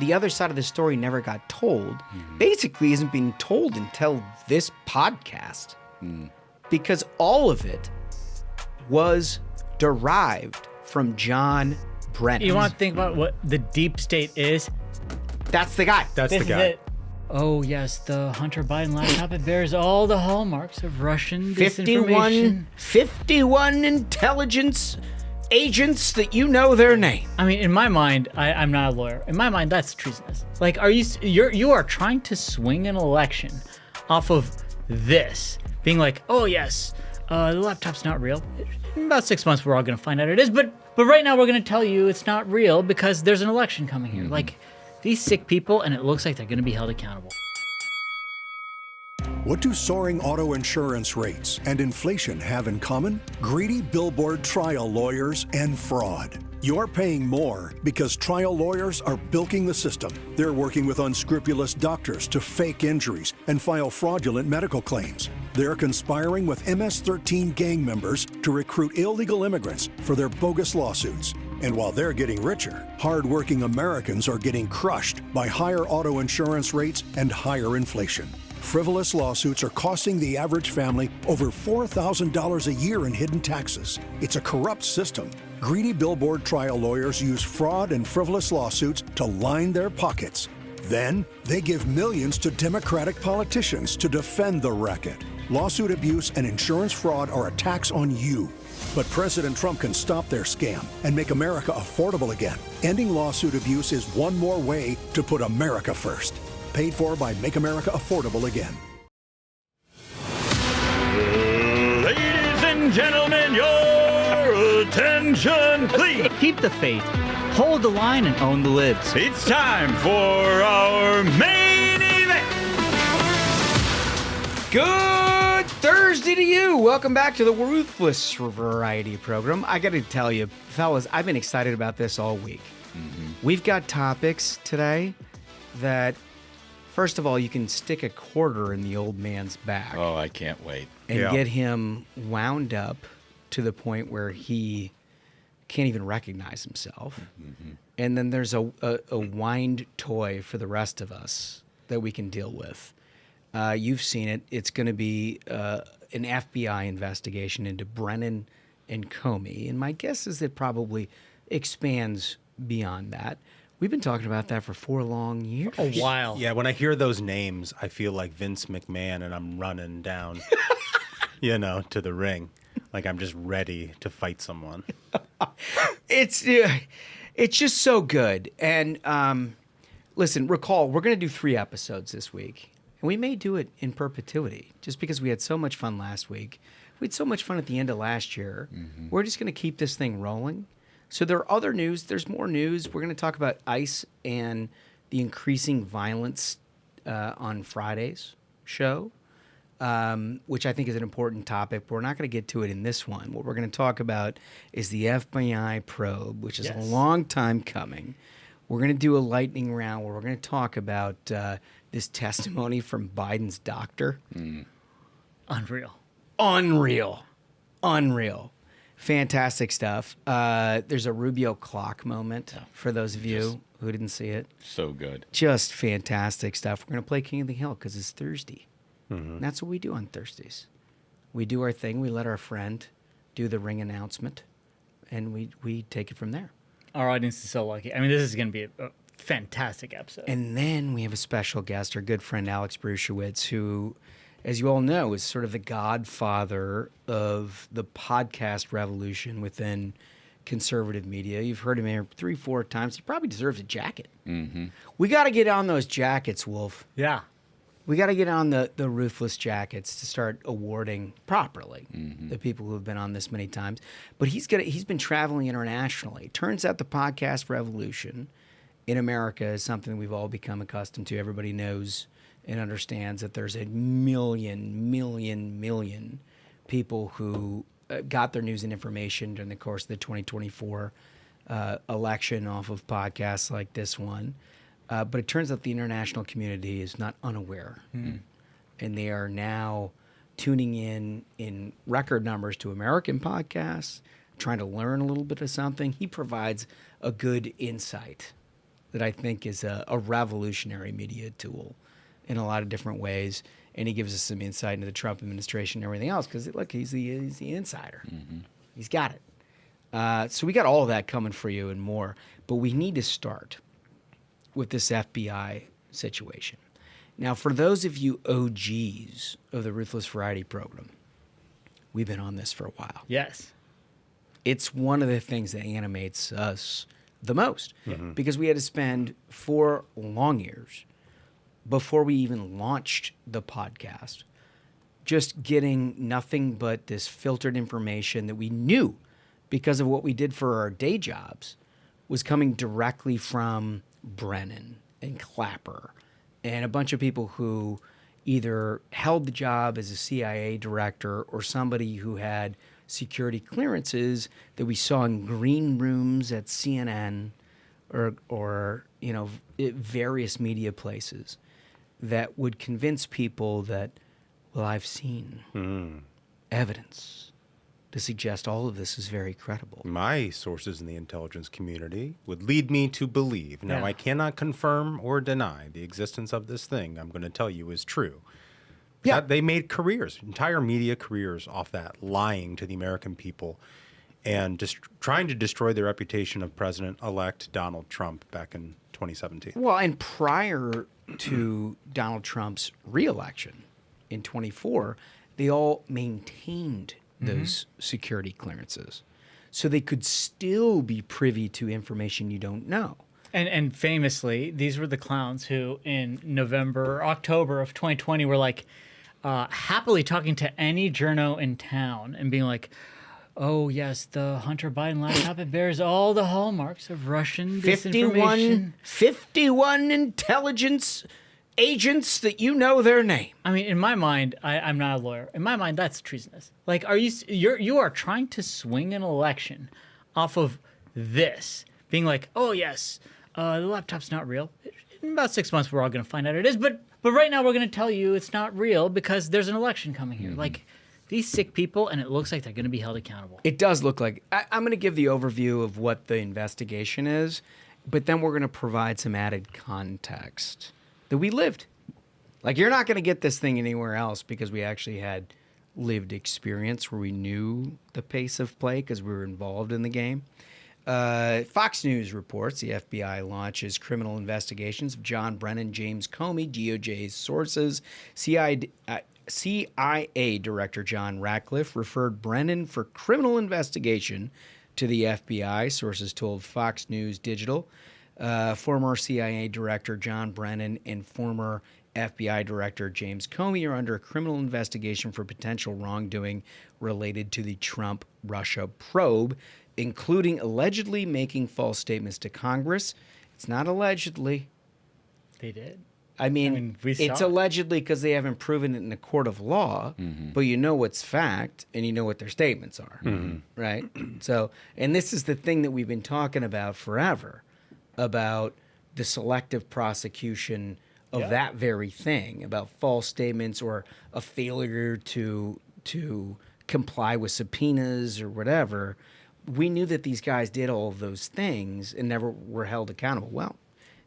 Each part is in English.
the other side of the story never got told, basically isn't being told until this podcast. Because all of it was derived from John Brennan. You want to think about what the deep state is? That's the guy. That's This the is guy. it. Oh, yes, the Hunter Biden laptop. It bears all the hallmarks of Russian disinformation. 51 intelligence agents that you know their name. I mean, in my mind, I'm not a lawyer. In my mind, that's treasonous. Like, you are trying to swing an election off of this, being like, oh yes, the laptop's not real. In about 6 months, we're all going to find out it is. But right now, we're going to tell you it's not real because there's an election coming here. Like, these sick people, and it looks like they're going to be held accountable. What do soaring auto insurance rates and inflation have in common? Greedy billboard trial lawyers and fraud. You're paying more because trial lawyers are bilking the system. They're working with unscrupulous doctors to fake injuries and file fraudulent medical claims. They're conspiring with MS-13 gang members to recruit illegal immigrants for their bogus lawsuits. And while they're getting richer, hardworking Americans are getting crushed by higher auto insurance rates and higher inflation. Frivolous lawsuits are costing the average family over $4,000 a year in hidden taxes. It's a corrupt system. Greedy billboard trial lawyers use fraud and frivolous lawsuits to line their pockets. Then, they give millions to Democratic politicians to defend the racket. Lawsuit abuse and insurance fraud are a tax on you. But President Trump can stop their scam and make America affordable again. Ending lawsuit abuse is one more way to put America first. Paid for by Make America Affordable Again. Ladies and gentlemen, your attention, please. Keep the faith, hold the line, and own the libs. It's time for our main event. Good Thursday to you. Welcome back to the Ruthless Variety Program. I got to tell you, fellas, I've been excited about this all week. We've got topics today that, first of all, you can stick a quarter in the old man's back Oh, I can't wait. and get him wound up to the point where he can't even recognize himself. And then there's a wind toy for the rest of us that we can deal with. You've seen it. It's going to be an FBI investigation into Brennan and Comey. And my guess is it probably expands beyond that. We've been talking about that for 4 long years. A while. Yeah, when I hear those names, I feel like Vince McMahon and I'm running down, to the ring. Like I'm just ready to fight someone. It's just so good. And listen, recall, we're going to do 3 episodes this week. And we may do it in perpetuity just because we had so much fun last week. We had so much fun at the end of last year. We're just going to keep this thing rolling. So there are other news. There's more news. We're going to talk about ICE and the increasing violence on Friday's show, which I think is an important topic. But we're not going to get to it in this one. What we're going to talk about is the FBI probe, which is a long time coming. We're going to do a lightning round where we're going to talk about this testimony from Biden's doctor. Unreal. Fantastic stuff. There's a Rubio clock moment for those of you who didn't see it. So good. Just fantastic stuff. We're going to play King of the Hill because it's Thursday. And that's what we do on Thursdays. We do our thing. We let our friend do the ring announcement, and we take it from there. Our audience is so lucky. I mean, this is going to be a fantastic episode. And then we have a special guest, our good friend Alex Bruesewitz, who, as you all know, is sort of the godfather of the podcast revolution within conservative media. You've heard him here 3-4 times. He probably deserves a jacket. We got to get on those jackets, Wolf. Yeah. We got to get on the Ruthless jackets to start awarding properly the people who have been on this many times. But he's been traveling internationally. Turns out the podcast revolution in America is something we've all become accustomed to. Everybody knows and understands that there's a million people who got their news and information during the course of the 2024 election off of podcasts like this one. But it turns out the international community is not unaware. And they are now tuning in record numbers to American podcasts, trying to learn a little bit of something. He provides a good insight that I think is a revolutionary media tool in a lot of different ways. And he gives us some insight into the Trump administration and everything else because, look, he's the insider. He's got it. So we got all of that coming for you and more. But we need to start with this FBI situation. Now, for those of you OGs of the Ruthless Variety program, we've been on this for a while. Yes. It's one of the things that animates us the most because we had to spend 4 long years before we even launched the podcast just getting nothing but this filtered information that we knew because of what we did for our day jobs was coming directly from Brennan and Clapper and a bunch of people who either held the job as a CIA director or somebody who had security clearances that we saw in green rooms at CNN or various media places that would convince people that, well, I've seen evidence to suggest all of this is very credible. My sources in the intelligence community would lead me to believe. Now, Yeah. I cannot confirm or deny the existence of this thing I'm going to tell you is true. Yeah. They made careers, entire media careers off that, lying to the American people and just trying to destroy the reputation of President-elect Donald Trump back in 2017. Well, and prior to Donald Trump's reelection in 24, they all maintained those security clearances. So they could still be privy to information you don't know. And famously, these were the clowns who in November or October of 2020 were like happily talking to any journo in town and being like, oh, yes, the Hunter Biden laptop, it bears all the hallmarks of Russian disinformation. 51 intelligence agents that you know their name. I mean, in my mind, I'm not a lawyer. In my mind, that's treasonous. Like, you are trying to swing an election off of this, being like, oh, yes, the laptop's not real. In about 6 months, we're all going to find out it is. But right now, we're going to tell you it's not real because there's an election coming here. Like, these sick people, and it looks like they're going to be held accountable. It does look like. I'm going to give the overview of what the investigation is, but then we're going to provide some added context that we lived. Like, you're not going to get this thing anywhere else because we actually had lived experience where we knew the pace of play because we were involved in the game. Fox News reports the FBI launches criminal investigations of John Brennan, James Comey, DOJ's sources. CIA Director John Ratcliffe referred Brennan for criminal investigation to the FBI, sources told Fox News Digital. Former CIA Director John Brennan and former FBI Director James Comey are under a criminal investigation for potential wrongdoing related to the Trump-Russia probe, including allegedly making false statements to Congress. It's not allegedly. They did. I mean we it's saw it. allegedly because they haven't proven it in a court of law, but you know what's fact and you know what their statements are, right? So, and this is the thing that we've been talking about forever, about the selective prosecution of that very thing, about false statements or a failure to comply with subpoenas or whatever. We knew that these guys did all of those things and never were held accountable. Well,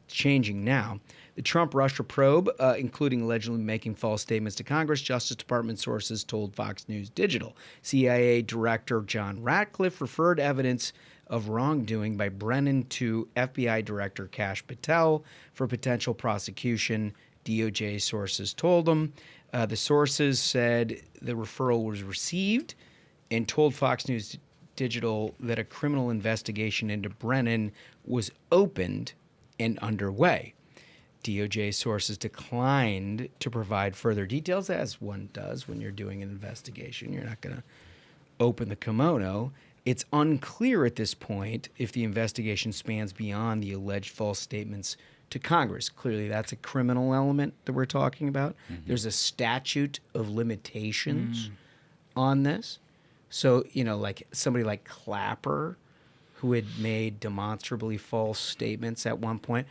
it's changing now. The Trump-Russia probe, including allegedly making false statements to Congress, Justice Department sources told Fox News Digital. CIA Director John Ratcliffe referred evidence of wrongdoing by Brennan to FBI Director Kash Patel for potential prosecution, DOJ sources told him. The sources said the referral was received and told Fox News Digital that a criminal investigation into Brennan was opened and underway. DOJ sources declined to provide further details, as one does when you're doing an investigation. You're not going to open the kimono. It's unclear at this point if the investigation spans beyond the alleged false statements to Congress. Clearly, that's a criminal element that we're talking about. There's a statute of limitations on this. So, like somebody like Clapper, who had made demonstrably false statements at one point,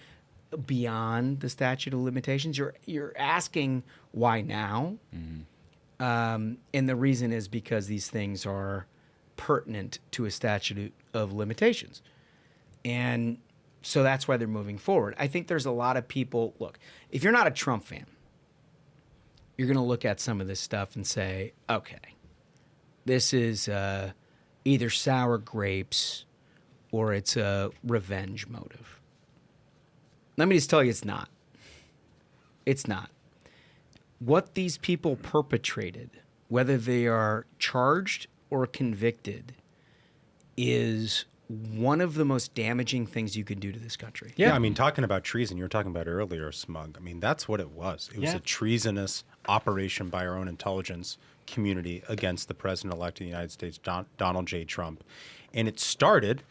beyond the statute of limitations. You're asking why now? And the reason is because these things are pertinent to a statute of limitations. And So that's why they're moving forward. I think there's a lot of people. Look, if you're not a Trump fan, you're going to look at some of this stuff and say, okay, this is either sour grapes or it's a revenge motive. Let me just tell you, it's not. It's not. What these people perpetrated, whether they are charged or convicted, is one of the most damaging things you can do to this country. Yeah, I mean, talking about treason, you were talking about earlier, Smug. I mean, that's what it was. It was a treasonous operation by our own intelligence community against the president-elect of the United States, Donald J. Trump. And it started...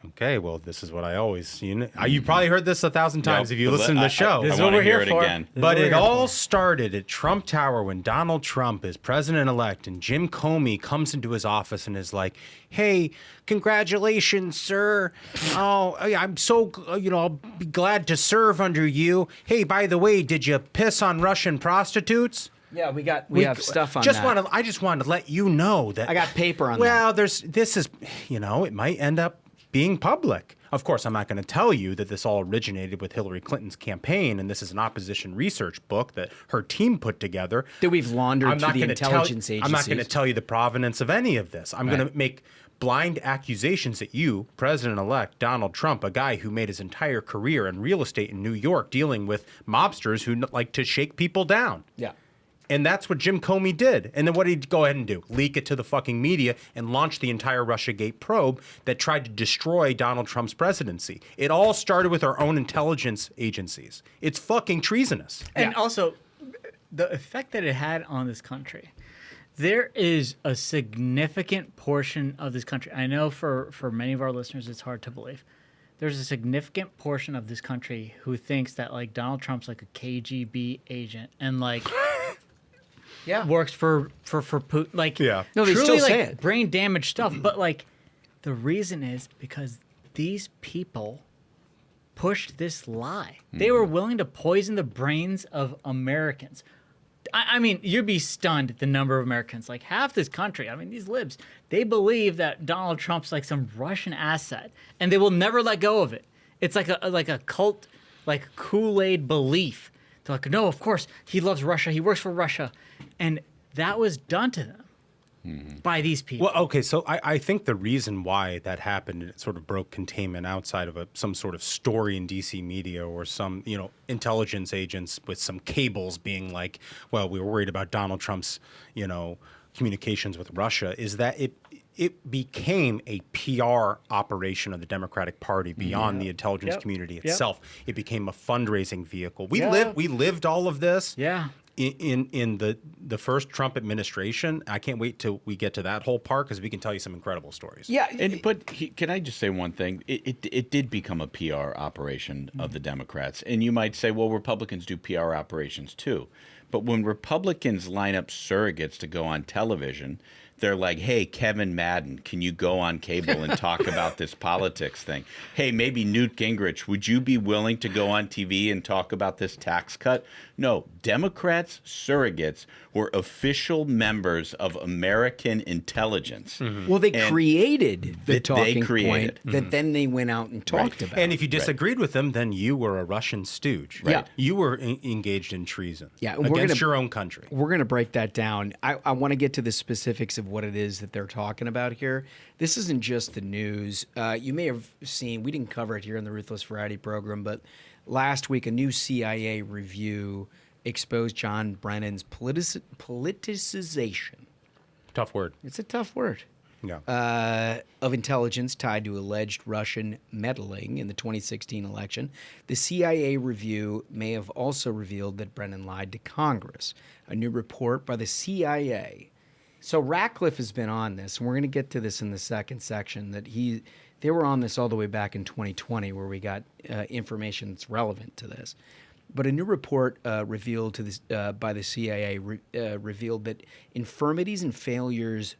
Okay, well, this is what I always... You've probably heard this 1,000 times if you listen to the show. This is what we're here for. Again. But it all started at Trump Tower when Donald Trump is president-elect and Jim Comey comes into his office and is like, hey, congratulations, sir. Oh, I'm so, I'll be glad to serve under you. Hey, by the way, did you piss on Russian prostitutes? Yeah, we have stuff on that. I just wanted to let you know that... I got paper on that. Well, this is, it might end up being public. Of course, I'm not going to tell you that this all originated with Hillary Clinton's campaign, and this is an opposition research book that her team put together. That we've laundered to the intelligence agencies. I'm not going to tell you the provenance of any of this. I'm going to make blind accusations at you, President-elect Donald Trump, a guy who made his entire career in real estate in New York dealing with mobsters who like to shake people down. Yeah. And that's what Jim Comey did. And then what did he go ahead and do? Leak it to the fucking media and launch the entire Russiagate probe that tried to destroy Donald Trump's presidency. It all started with our own intelligence agencies. It's fucking treasonous. And also, the effect that it had on this country. There is a significant portion of this country. I know for many of our listeners, it's hard to believe. There's a significant portion of this country who thinks that, like, Donald Trump's like a KGB agent and, like... Yeah, works for Putin. Like, yeah. No, they truly, still like, say it. brain damage stuff. But like, the reason is because these people pushed this lie. They were willing to poison the brains of Americans. I mean, you'd be stunned at the number of Americans. Like half this country. I mean, these libs. They believe that Donald Trump's like some Russian asset, and they will never let go of it. It's like a cult, like Kool-Aid belief. They're like, no, of course he loves Russia. He works for Russia. And that was done to them by these people. Well, okay, so I think the reason why that happened, and it sort of broke containment outside of some sort of story in DC media or some, intelligence agents with some cables being like, well, we were worried about Donald Trump's, communications with Russia, is that it became a PR operation of the Democratic Party beyond the intelligence community itself. It became a fundraising vehicle. We lived all of this. Yeah. In the first Trump administration. I can't wait till we get to that whole part because we can tell you some incredible stories. Yeah, can I just say one thing? It did become a PR operation of the Democrats. And you might say, well, Republicans do PR operations too. But when Republicans line up surrogates to go on television, they're like, hey, Kevin Madden, can you go on cable and talk about this politics thing? Hey, maybe Newt Gingrich, would you be willing to go on TV and talk about this tax cut? No, Democrats' surrogates were official members of American intelligence. Well, they created the talking point that then they went out and talked about. And if you disagreed with them, then you were a Russian stooge. Right. Yeah. You were engaged in treason and against your own country. We're going to break that down. I want to get to the specifics of what it is that they're talking about here. This isn't just the news. You may have seen, we didn't cover it here in the Ruthless Variety program, but last week a new CIA review exposed John Brennan's politicization. Tough word. It's a tough word. Yeah. Of intelligence tied to alleged Russian meddling in the 2016 election. The CIA review may have also revealed that Brennan lied to Congress. A new report by the CIA. So Ratcliffe has been on this, and we're going to get to this in the second section, that they were on this all the way back in 2020 where we got information that's relevant to this. But a new report revealed to this, by the CIA revealed that infirmities and failures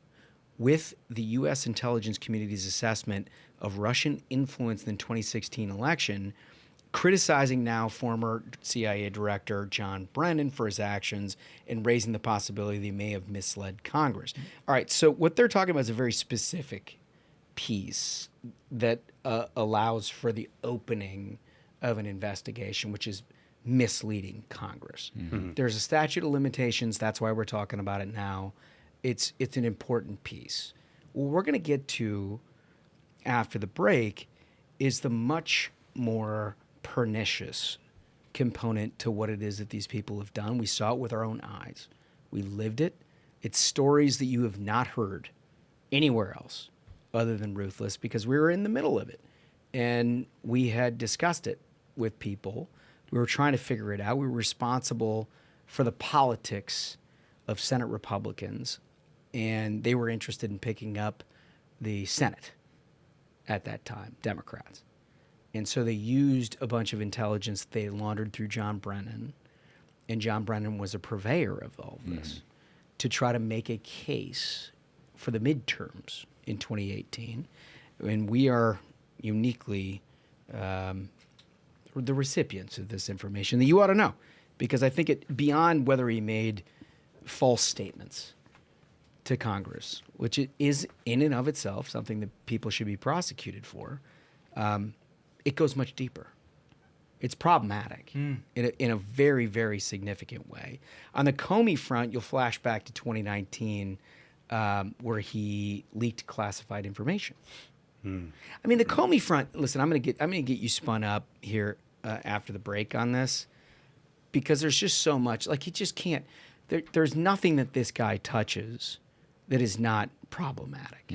with the U.S. intelligence community's assessment of Russian influence in the 2016 election, criticizing now former CIA Director John Brennan for his actions and raising the possibility that he may have misled Congress. All right, so what they're talking about is a very specific piece that allows for the opening of an investigation, which is misleading Congress. There's a statute of limitations. That's why we're talking about it now. It's an important piece. What we're going to get to after the break is the much more pernicious component to what it is that these people have done. We saw it with our own eyes. We lived it. It's stories that you have not heard anywhere else other than Ruthless, because we were in the middle of it. And we had discussed it with people. We were trying to figure it out. We were responsible for the politics of Senate Republicans, and they were interested in picking up the Senate at that time, Democrats. And so they used a bunch of intelligence that they laundered through John Brennan, and John Brennan was a purveyor of all this, to try to make a case for the midterms in 2018. And we are uniquely the recipients of this information that you ought to know, because I think it, beyond whether he made false statements to Congress, which it is in and of itself something that people should be prosecuted for, it goes much deeper. It's problematic in a very, very significant way. On the Comey front, you'll flash back to 2019, where he leaked classified information. I mean, the Comey front. Listen, I'm gonna get you spun up here after the break on this, because there's just so much. Like, he just can't. There's nothing that this guy touches that is not problematic.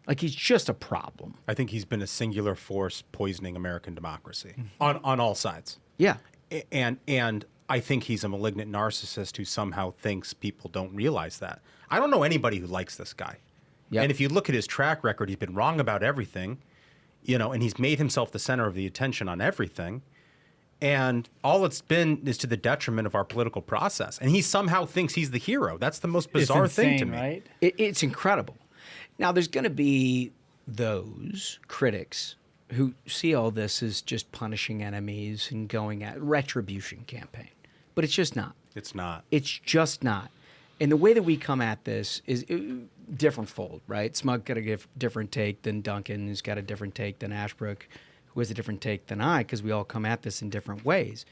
Like, he's just a problem. I think he's been a singular force poisoning American democracy on all sides. Yeah. And I think he's a malignant narcissist who somehow thinks people don't realize that. I don't know anybody who likes this guy. Yep. And if you look at his track record, he's been wrong about everything, and he's made himself the center of the attention on everything. And all it's been is to the detriment of our political process. And he somehow thinks he's the hero. That's the most bizarre it's insane, thing to me. Right? It's incredible. Now, there's going to be those critics who see all this as just punishing enemies and going at retribution campaign. But it's just not. It's not. It's just not. And the way that we come at this is different fold, right? Smug got a different take than Duncan, who's got a different take than Ashbrook, who has a different take than I, because we all come at this in different ways.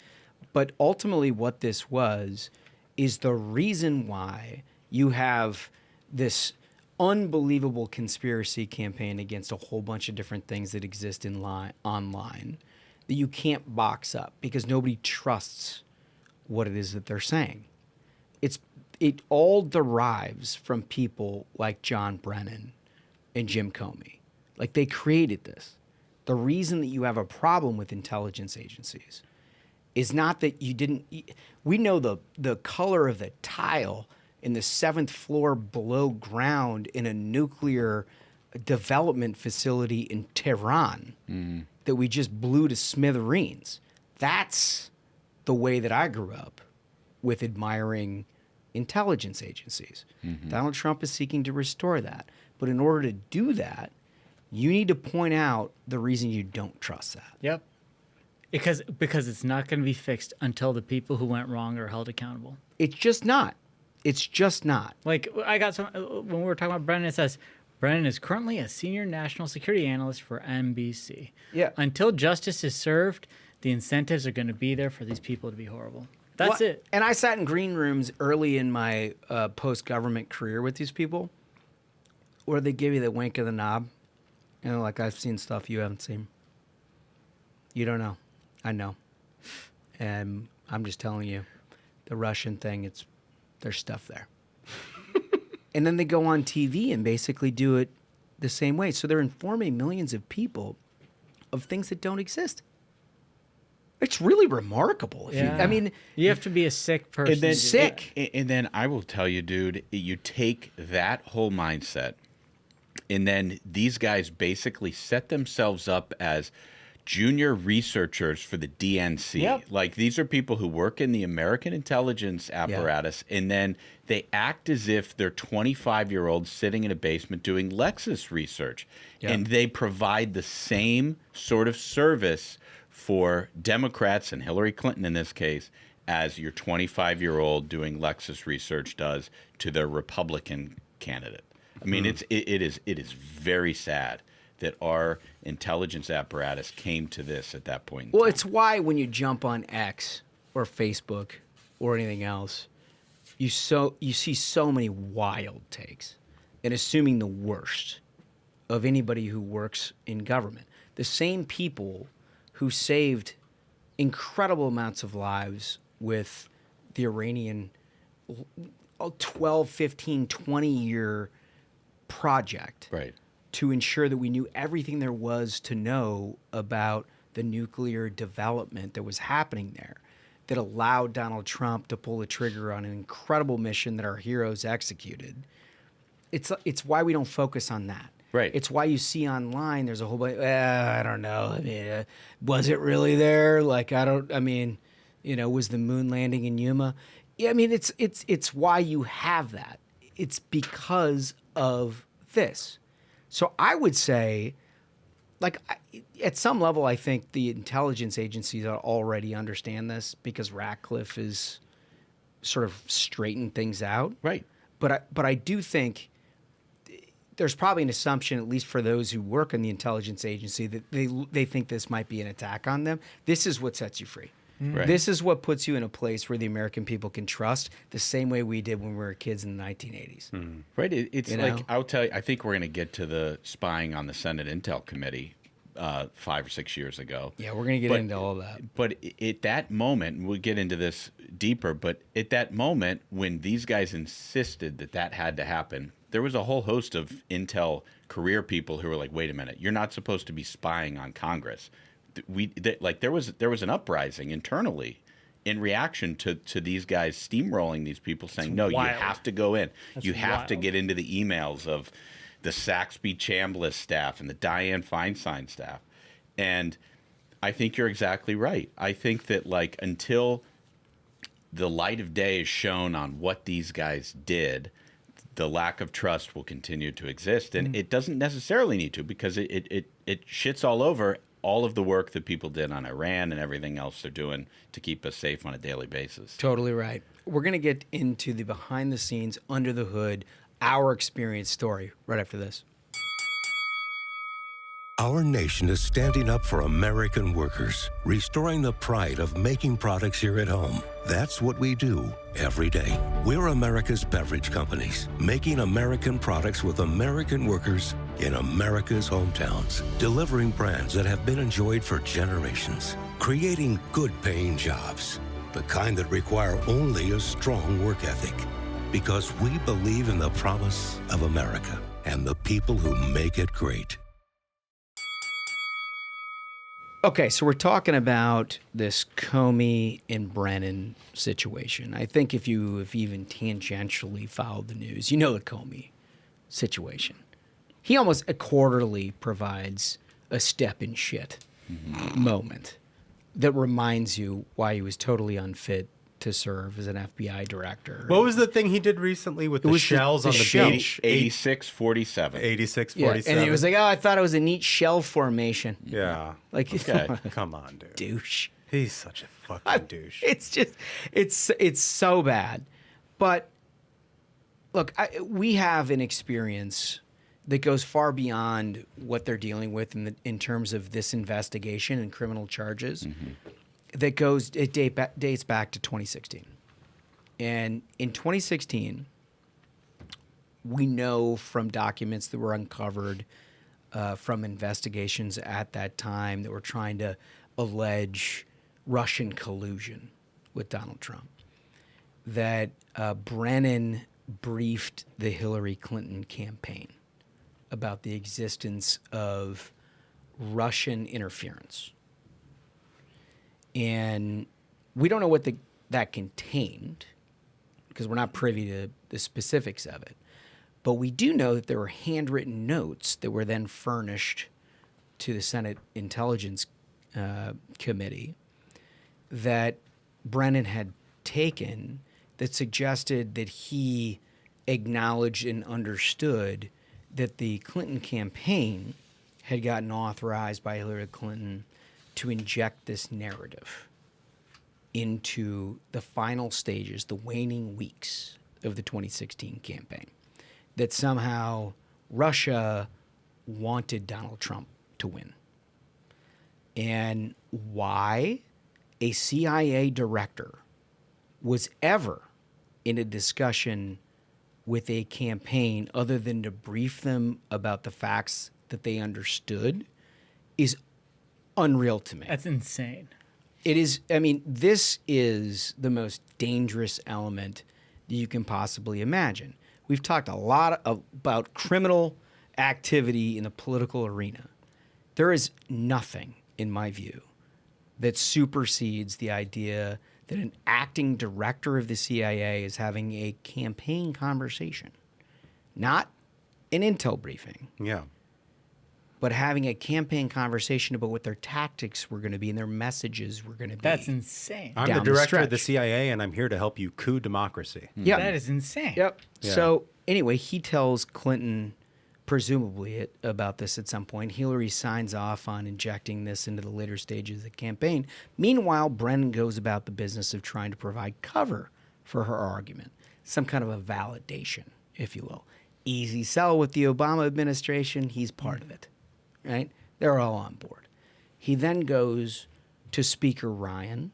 But ultimately what this was is the reason why you have this unbelievable conspiracy campaign against a whole bunch of different things that exist online that you can't box up, because nobody trusts what it is that they're saying. It all derives from people like John Brennan and Jim Comey. Like, they created this. The reason that you have a problem with intelligence agencies is not that you didn't. We know the color of the tile in the 7th floor below ground in a nuclear development facility in Tehran that we just blew to smithereens. That's the way that I grew up with admiring intelligence agencies. Donald Trump is seeking to restore that. But in order to do that, you need to point out the reason you don't trust that. Yep. Because it's not going to be fixed until the people who went wrong are held accountable. It's just not. It's just not. Like, I got some, when we were talking about Brennan, it says, Brennan is currently a senior national security analyst for NBC. Yeah. Until justice is served, the incentives are going to be there for these people to be horrible. That's Well, it. And I sat in green rooms early in my post-government career with these people, where they give you the wink of the knob. Like, I've seen stuff you haven't seen. You don't know. I know. And I'm just telling you, the Russian thing, there's stuff there. And then they go on TV and basically do it the same way. So they're informing millions of people of things that don't exist. It's really remarkable. You have to be a sick person. And then, Sick. And then I will tell you, dude, you take that whole mindset, and then these guys basically set themselves up as junior researchers for the DNC. Yep. Like, these are people who work in the American intelligence apparatus, and then they act as if they're 25-year-olds sitting in a basement doing Lexis research. Yep. And they provide the same sort of service for Democrats, and Hillary Clinton in this case, as your 25-year-old doing Lexis research does to their Republican candidate. I mean, it is very sad that our intelligence apparatus came to this at that point. Well, it's why when you jump on X or Facebook or anything else, you see so many wild takes and assuming the worst of anybody who works in government. The same people who saved incredible amounts of lives with the Iranian 12, 15, 20-year project. Right. To ensure that we knew everything there was to know about the nuclear development that was happening there, that allowed Donald Trump to pull the trigger on an incredible mission that our heroes executed. It's why we don't focus on that. Right. It's why you see online there's a whole bunch, I don't know. I mean, was it really there? Like, was the moon landing in Yuma? Yeah, I mean, it's why you have that. It's because of this. So I would say, at some level, I think the intelligence agencies already understand this because Ratcliffe is sort of straightened things out. Right. But I do think there's probably an assumption, at least for those who work in the intelligence agency, that they think this might be an attack on them. This is what sets you free. Right. This is what puts you in a place where the American people can trust the same way we did when we were kids in the 1980s. Right. It's You like, know? I'll tell you, I think we're going to get to the spying on the Senate Intel Committee 5 or 6 years ago. Yeah, we're going to get into all that. But at that moment, and we'll get into this deeper, but at that moment when these guys insisted that had to happen, there was a whole host of Intel career people who were like, wait a minute, you're not supposed to be spying on Congress. There was an uprising internally in reaction to these guys steamrolling these people saying, no, you have to go in. You have to get into the emails of the Saxby Chambliss staff and the Dianne Feinstein staff. And I think you're exactly right. I think that until the light of day is shown on what these guys did, the lack of trust will continue to exist. And it doesn't necessarily need to, because it shits all over all of the work that people did on Iran and everything else they're doing to keep us safe on a daily basis. Totally right. We're going to get into the behind the scenes, under the hood, our experience story right after this. Our nation is standing up for American workers, restoring the pride of making products here at home. That's what we do every day. We're America's beverage companies, making American products with American workers in America's hometowns, delivering brands that have been enjoyed for generations, creating good-paying jobs, the kind that require only a strong work ethic. Because we believe in the promise of America and the people who make it great. Okay, so we're talking about this Comey and Brennan situation. I think if you even tangentially followed the news, you know the Comey situation. He almost quarterly provides a step in shit moment that reminds you why he was totally unfit to serve as an FBI director. What was the thing he did recently with the shells on the beach? 86-47. 86-47. Yeah, and he was like, I thought it was a neat shell formation. Yeah. Like, Okay. Come on, dude. douche. He's such a fucking douche. It's just, it's so bad. But look, we have an experience that goes far beyond what they're dealing with in terms of this investigation and criminal charges. That dates back to 2016. And in 2016, we know from documents that were uncovered from investigations at that time that were trying to allege Russian collusion with Donald Trump, that Brennan briefed the Hillary Clinton campaign about the existence of Russian interference. And we don't know what that contained because we're not privy to the specifics of it. But we do know that there were handwritten notes that were then furnished to the Senate Intelligence Committee that Brennan had taken that suggested that he acknowledged and understood that the Clinton campaign had gotten authorized by Hillary Clinton to inject this narrative into the final stages, the waning weeks of the 2016 campaign. that somehow Russia wanted Donald Trump to win. And why a CIA director was ever in a discussion with a campaign other than to brief them about the facts that they understood is unreal to me. That's insane. It is, I mean, this is the most dangerous element that you can possibly imagine. We've talked a lot about criminal activity in the political arena. There is nothing, in my view, that supersedes the idea that an acting director of the CIA is having a campaign conversation, not an intel briefing. Yeah. But having a campaign conversation about what their tactics were going to be and their messages were going to be. That's insane. I'm Down the the director of the stretch. CIA, and I'm here to help you coup democracy. Yeah. That is insane. Yep. Yeah. So anyway, he tells Clinton, presumably about this at some point. Hillary signs off on injecting this into the later stages of the campaign. Meanwhile, Brennan goes about the business of trying to provide cover for her argument, some kind of a validation, if you will. Easy sell with the Obama administration. He's part of it, right? They're all on board. He then goes to Speaker Ryan,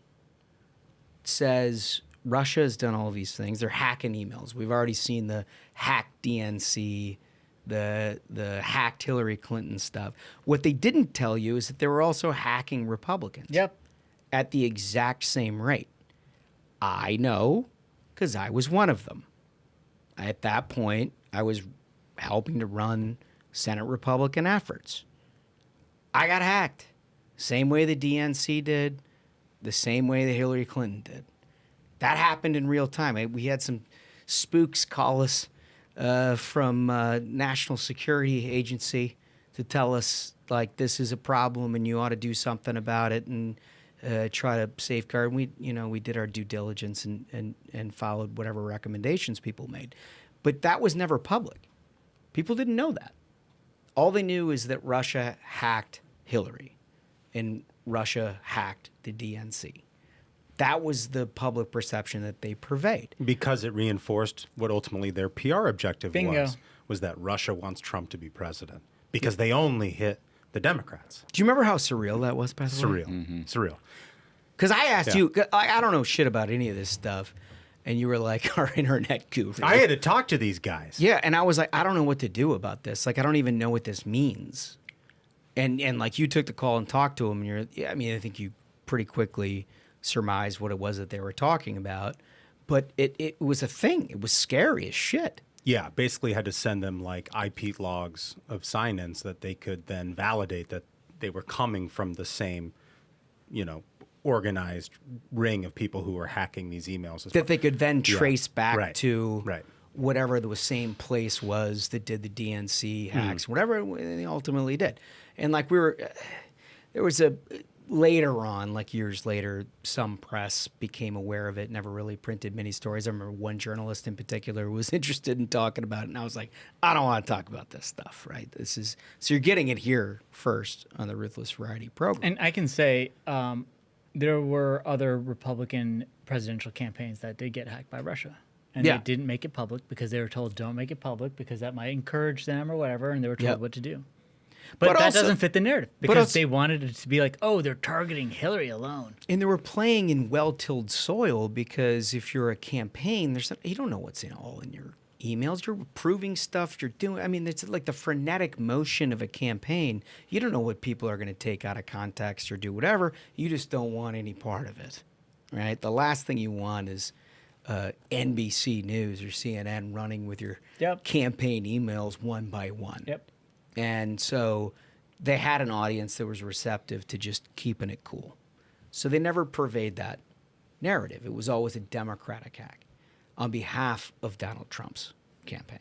says Russia has done all these things. They're hacking emails. We've already seen the hacked DNC, the hacked Hillary Clinton stuff. What they didn't tell you is that they were also hacking Republicans. Yep. At the exact same rate. I know because I was one of them. At that point, I was helping to run Senate Republican efforts. I got hacked. Same way the DNC did, the same way that Hillary Clinton did. That happened in real time. We had some spooks call us from National Security Agency to tell us, like, this is a problem and you ought to do something about it and try to safeguard. We did our due diligence and followed whatever recommendations people made. But that was never public. People didn't know that. All they knew is that Russia hacked Hillary and Russia hacked the DNC. That was the public perception that they purveyed. Because it reinforced what ultimately their PR objective Bingo. was that Russia wants Trump to be president. Because they only hit the Democrats. Do you remember how surreal that was, by the way? Surreal. Surreal. Because I asked Yeah. you, I don't know shit about any of this stuff, and you were like our internet guru. I had to talk to these guys. Yeah, and I was like, I don't know what to do about this. Like, I don't even know what this means. And like, you took the call and talked to them, and I think you pretty quickly surmised what it was that they were talking about. But it was a thing. It was scary as shit. Yeah, basically had to send them like IP logs of sign-ins that they could then validate that they were coming from the same, organized ring of people who were hacking these emails. That they could then trace back Right. to Right. whatever the same place was that did the DNC hacks, whatever they ultimately did. And like there was later on, like years later, some press became aware of it, never really printed many stories. I remember one journalist in particular who was interested in talking about it, and I was like, I don't want to talk about this stuff, right? So you're getting it here first on the Ruthless Variety program. And I can say there were other Republican presidential campaigns that did get hacked by Russia. And Yeah. they didn't make it public because they were told, don't make it public because that might encourage them or whatever, and they were told Yep. what to do. But that also- doesn't fit the narrative but because also- they wanted it to be like, oh, they're targeting Hillary alone. And they were playing in well-tilled soil because if you're a campaign, you don't know what's all in your emails. You're approving stuff. You're doing. I mean, it's like the frenetic motion of a campaign. You don't know what people are going to take out of context or do whatever. You just don't want any part of it, right? The last thing you want is NBC News or CNN running with your Yep. campaign emails one by one. Yep. And so they had an audience that was receptive to just keeping it cool. So they never purveyed that narrative. It was always a Democratic hack on behalf of Donald Trump's campaign.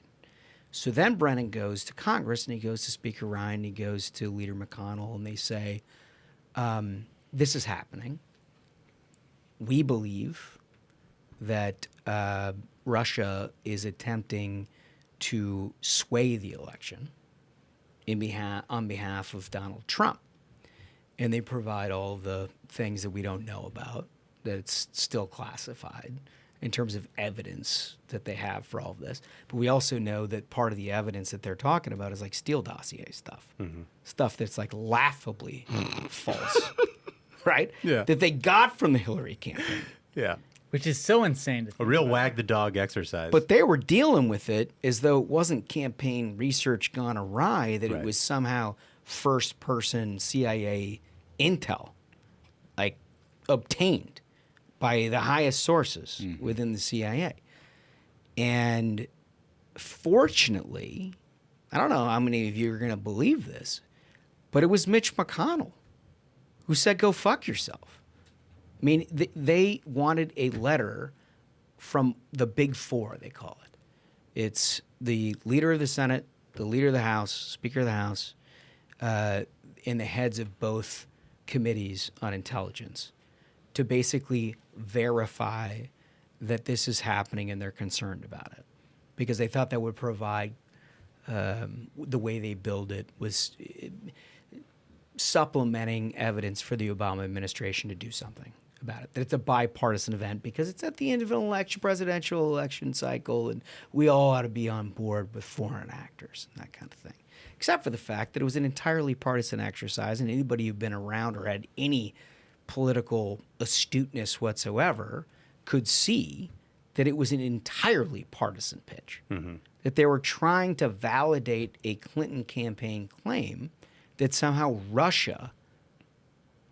So then Brennan goes to Congress and he goes to Speaker Ryan, he goes to Leader McConnell, and they say, this is happening. We believe that Russia is attempting to sway the election on behalf of Donald Trump. And they provide all the things that we don't know about, that it's still classified. in terms of evidence that they have for all of this. But we also know that part of the evidence that they're talking about is like Steele dossier stuff, stuff that's like laughably false, right? Yeah. That they got from the Hillary campaign. Yeah. Which is so insane. To A think real about. wag the dog exercise. But they were dealing with it as though it wasn't campaign research gone awry, that Right. it was somehow first-person CIA intel, like obtained by the highest sources within the CIA. And fortunately, I don't know how many of you are going to believe this, but it was Mitch McConnell who said, go fuck yourself. I mean, they wanted a letter from the big four, they call it. It's the leader of the Senate, the leader of the House, Speaker of the House, and the heads of both committees on intelligence to basically verify that this is happening and they're concerned about it. Because they thought that would provide, the way they build it was supplementing evidence for the Obama administration to do something about it. That it's a bipartisan event because it's at the end of an election, presidential election cycle, and we all ought to be on board with foreign actors and that kind of thing. Except for the fact that it was an entirely partisan exercise, and anybody who'd been around or had any political astuteness whatsoever could see that it was an entirely partisan pitch. That they were trying to validate a Clinton campaign claim that somehow Russia,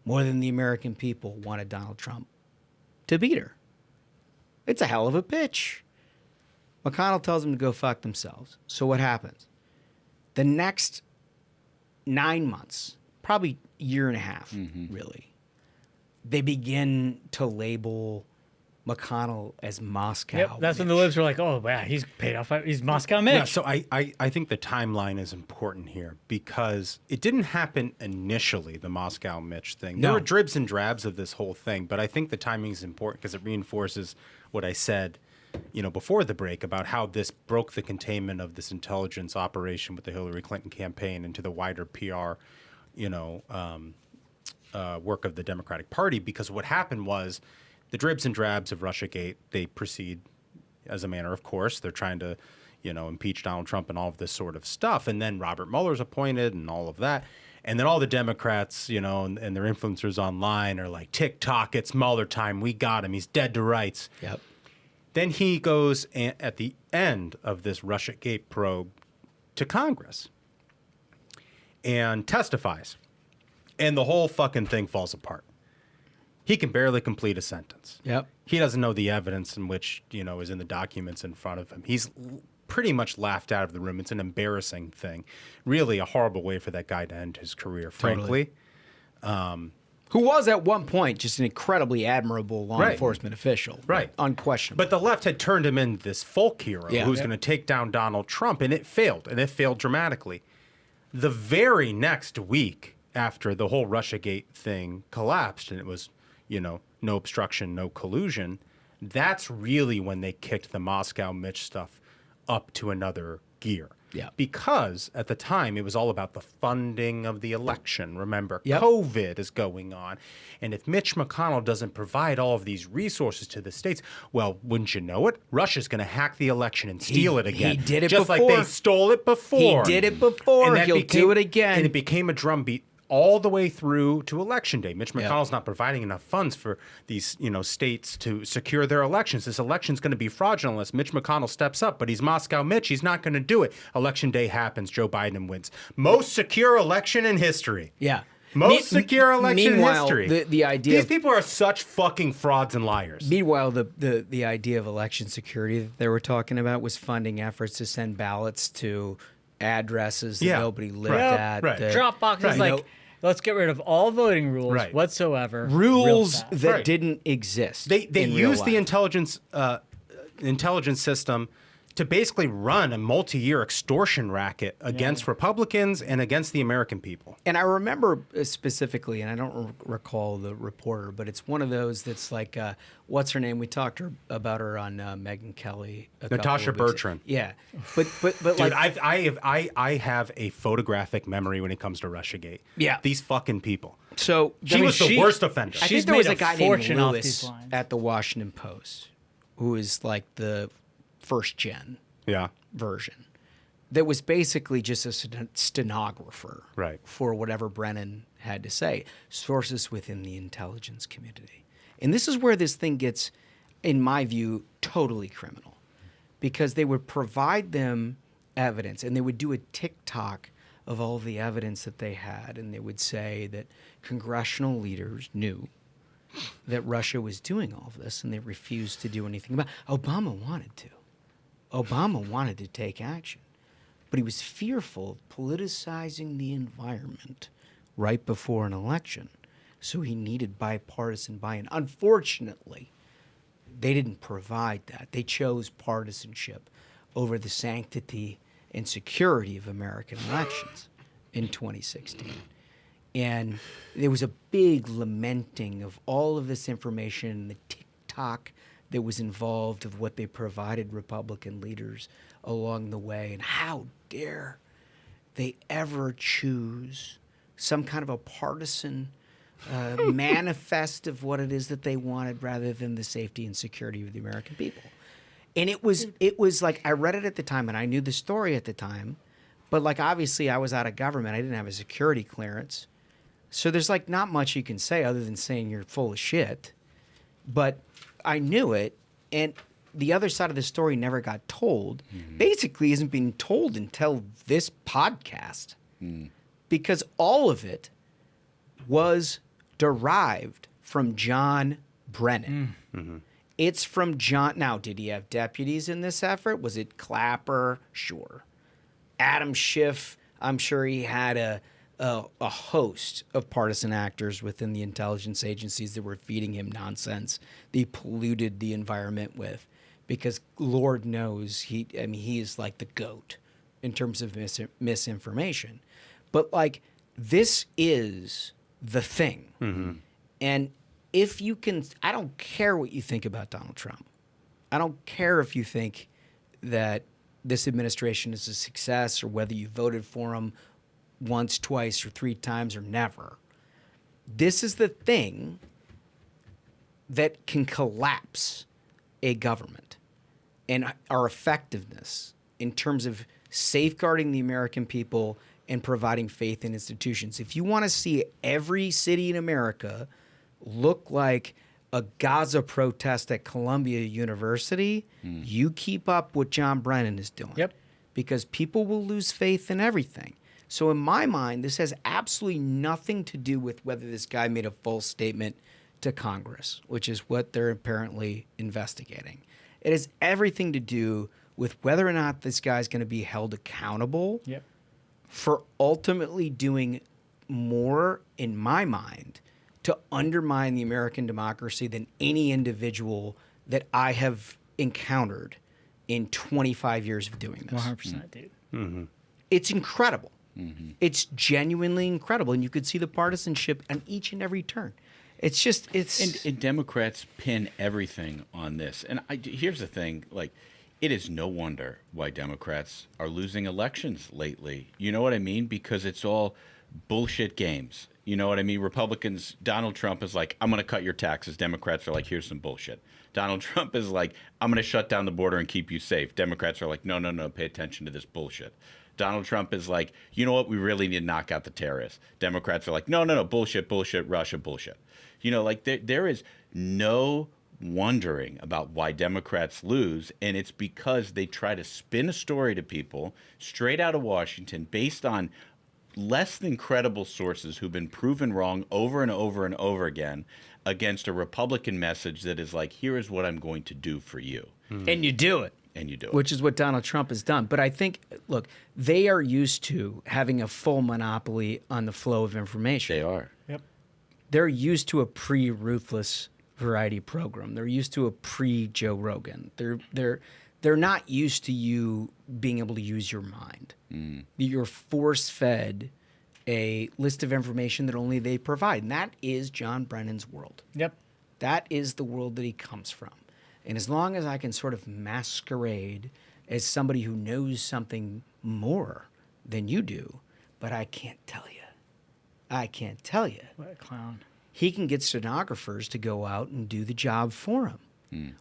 more than the American people, wanted Donald Trump to beat her. It's a hell of a pitch. McConnell tells them to go fuck themselves. So what happens? The next 9 months, probably a year and a half, really, they begin to label McConnell as Moscow. Yep, that's when the libs were like, "Oh, wow, he's paid off. He's Moscow Mitch." Yeah, so I think the timeline is important here because it didn't happen initially, the Moscow Mitch thing. There No. were dribs and drabs of this whole thing, but I think the timing is important because it reinforces what I said, before the break about how this broke the containment of this intelligence operation with the Hillary Clinton campaign into the wider PR, work of the Democratic Party. Because what happened was the dribs and drabs of Russiagate, they proceed as a matter of course. They're trying to, impeach Donald Trump and all of this sort of stuff. And then Robert Mueller's appointed and all of that. And then all the Democrats, and their influencers online are like, TikTok, it's Mueller time. We got him. He's dead to rights. Yep. Then he goes at the end of this Russiagate probe to Congress and testifies. And the whole fucking thing falls apart. He can barely complete a sentence. Yep. He doesn't know the evidence in which, is in the documents in front of him. He's pretty much laughed out of the room. It's an embarrassing thing. Really a horrible way for that guy to end his career, frankly. Who was at one point just an incredibly admirable law Right. enforcement official. Right. Unquestionable. But the left had turned him into this folk hero Yeah. who's Yep. going to take down Donald Trump, and it failed dramatically. The very next week after the whole Russiagate thing collapsed, and it was, no obstruction, no collusion, that's really when they kicked the Moscow Mitch stuff up to another gear. Yeah. Because at the time, it was all about the funding of the election. Remember, Yep. COVID is going on. And if Mitch McConnell doesn't provide all of these resources to the states, well, wouldn't you know it? Russia's going to hack the election and steal it again. he did it just before. like they stole it before. He did it before. that He'll do it again. And it became a drumbeat all the way through to Election Day. Mitch McConnell's not providing enough funds for these, states to secure their elections. This election's going to be fraudulent unless Mitch McConnell steps up, but he's Moscow Mitch. He's not going to do it. Election Day happens. Joe Biden wins. Most secure election in history. yeah. Most secure election in meanwhile, history. the idea These of, people are such fucking frauds and liars. meanwhile, the idea of election security that they were talking about was funding efforts to send ballots to addresses that Yeah. nobody lived Right. at. Right. that- Drop boxes Right. like, You know, let's get rid of all voting rules Right. whatsoever. rules real fast. that Right. didn't exist. They in real use the life. intelligence system to basically run a multi-year extortion racket against Republicans and against the American people. And I remember specifically, and I don't recall the reporter, but it's one of those that's like, what's her name? We talked about her on Megyn Kelly. Natasha Bertrand. Yeah, but Dude, like, I have a photographic memory when it comes to Russiagate. Yeah. These fucking people. so She was the worst offender. I think She's there was made a a guy named fortune off Lewis these lines. at the Washington Post who is like the first gen Yeah. version, that was basically just a stenographer Right. for whatever Brennan had to say, sources within the intelligence community. And this is where this thing gets, in my view, totally criminal, because they would provide them evidence and they would do a TikTok of all the evidence that they had, and they would say that congressional leaders knew that Russia was doing all of this and they refused to do anything about it. Obama wanted to. Obama wanted to take action, but he was fearful of politicizing the environment right before an election. So he needed bipartisan buy-in. Unfortunately, they didn't provide that. They chose partisanship over the sanctity and security of American elections in 2016. And there was a big lamenting of all of this information and the TikTok that was involved of what they provided Republican leaders along the way. And how dare they ever choose some kind of a partisan manifest of what it is that they wanted rather than the safety and security of the American people. And it was like, I read it at the time and I knew the story at the time, but like obviously I was out of government. I didn't have a security clearance. So there's like not much you can say other than saying you're full of shit. But I knew it, and the other side of the story never got told. Basically isn't being told until this podcast. Because all of it was derived from John Brennan. It's from John. Now, did he have deputies in this effort? Was it Clapper? Sure. Adam Schiff, I'm sure he had a host of partisan actors within the intelligence agencies that were feeding him nonsense that he polluted the environment with. Because Lord knows, he is like the GOAT in terms of misinformation. But like, this is the thing. And if you can, I don't care what you think about Donald Trump. I don't care if you think that this administration is a success or whether you voted for him once, twice, or 3 times or never. This is the thing that can collapse a government and our effectiveness in terms of safeguarding the American people and providing faith in institutions. If you want to see every city in America look like a Gaza protest at Columbia University, you keep up what John Brennan is doing. Yep. Because people will lose faith in everything. So in my mind, this has absolutely nothing to do with whether this guy made a false statement to Congress, which is what they're apparently investigating. It has everything to do with whether or not this guy's going to be held accountable for ultimately doing more, in my mind, to undermine the American democracy than any individual that I have encountered in 25 years of doing this. 100%, dude. It's incredible. It's genuinely incredible. And you could see the partisanship on each and every turn. It's just, it's... And Democrats pin everything on this. And here's the thing, like, it is no wonder why Democrats are losing elections lately. You know what I mean? Because it's all bullshit games. You know what I mean? Republicans, Donald Trump is like, I'm going to cut your taxes. Democrats are like, here's some bullshit. Donald Trump is like, I'm going to shut down the border and keep you safe. Democrats are like, no, pay attention to this bullshit. Donald Trump is like, you know what? We really need to knock out the terrorists. Democrats are like, no, bullshit, Russia, bullshit. You know, like there is no wondering about why Democrats lose, and it's because they try to spin a story to people straight out of Washington based on less than credible sources who've been proven wrong over and over and over again against a Republican message that is like, here is what I'm going to do for you. And you do it. And you do it. Which is what Donald Trump has done. But I think, look, they are used to having a full monopoly on the flow of information. They are. Yep. They're used to a pre-Ruthless variety program. They're used to a pre-Joe Rogan. They're not used to you being able to use your mind. You're force-fed a list of information that only they provide. And that is John Brennan's world. Yep. That is the world that he comes from. And as long as I can sort of masquerade as somebody who knows something more than you do, but I can't tell you. What a clown. He can get stenographers to go out and do the job for him.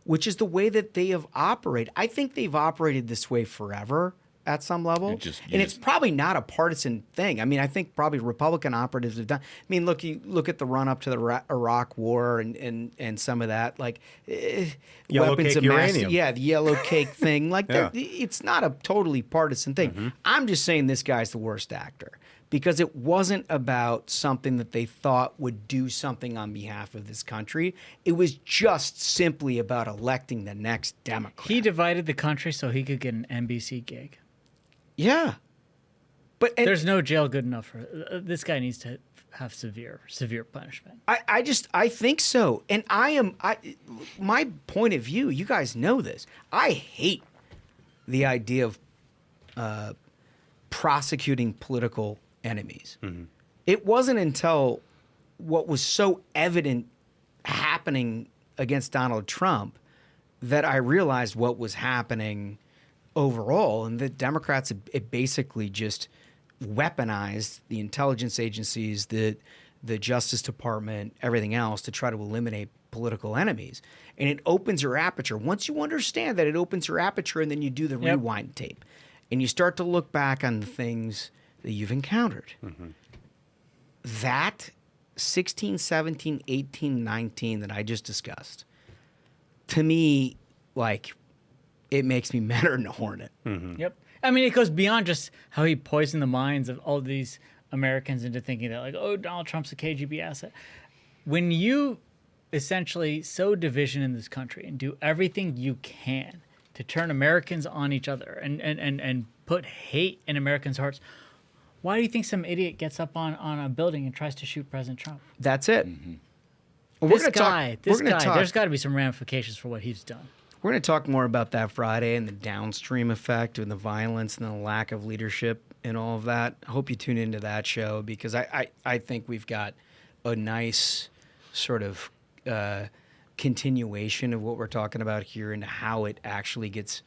which is the way that they have operated. I think they've operated this way forever at some level. And it's probably not a partisan thing. I mean, I think probably Republican operatives have done. I mean, you look at the run up to the Iraq War and some of that, like Yellow weapons cake of mass. uranium. Yeah, the yellow cake thing. Like Yeah. it's not a totally partisan thing. I'm just saying this guy's the worst actor because it wasn't about something that they thought would do something on behalf of this country. It was just simply about electing the next Democrat. He divided the country so he could get an NBC gig. Yeah. But There's no jail good enough for this guy. Needs to have severe punishment. I think so. And my point of view, you guys know this. I hate the idea of prosecuting political enemies. It wasn't until what was so evident happening against Donald Trump that I realized what was happening overall, and the Democrats it basically just weaponized the intelligence agencies, the Justice Department, everything else to try to eliminate political enemies. And it opens your aperture. Once you understand that, it opens your aperture, and then you do the rewind tape. And you start to look back on the things that you've encountered. That 16, 17, 18, 19 that I just discussed, to me, like, it makes me madder than a hornet. Yep. I mean, it goes beyond just how he poisoned the minds of all these Americans into thinking that, like, oh, Donald Trump's a KGB asset. When you essentially sow division in this country and do everything you can to turn Americans on each other and put hate in Americans' hearts, why do you think some idiot gets up on a building and tries to shoot President Trump? That's it. This guy, there's got to be some ramifications for what he's done. We're going to talk more about that Friday and the downstream effect and the violence and the lack of leadership and all of that. I hope you tune into that show because I think we've got a nice sort of continuation of what we're talking about here and how it actually gets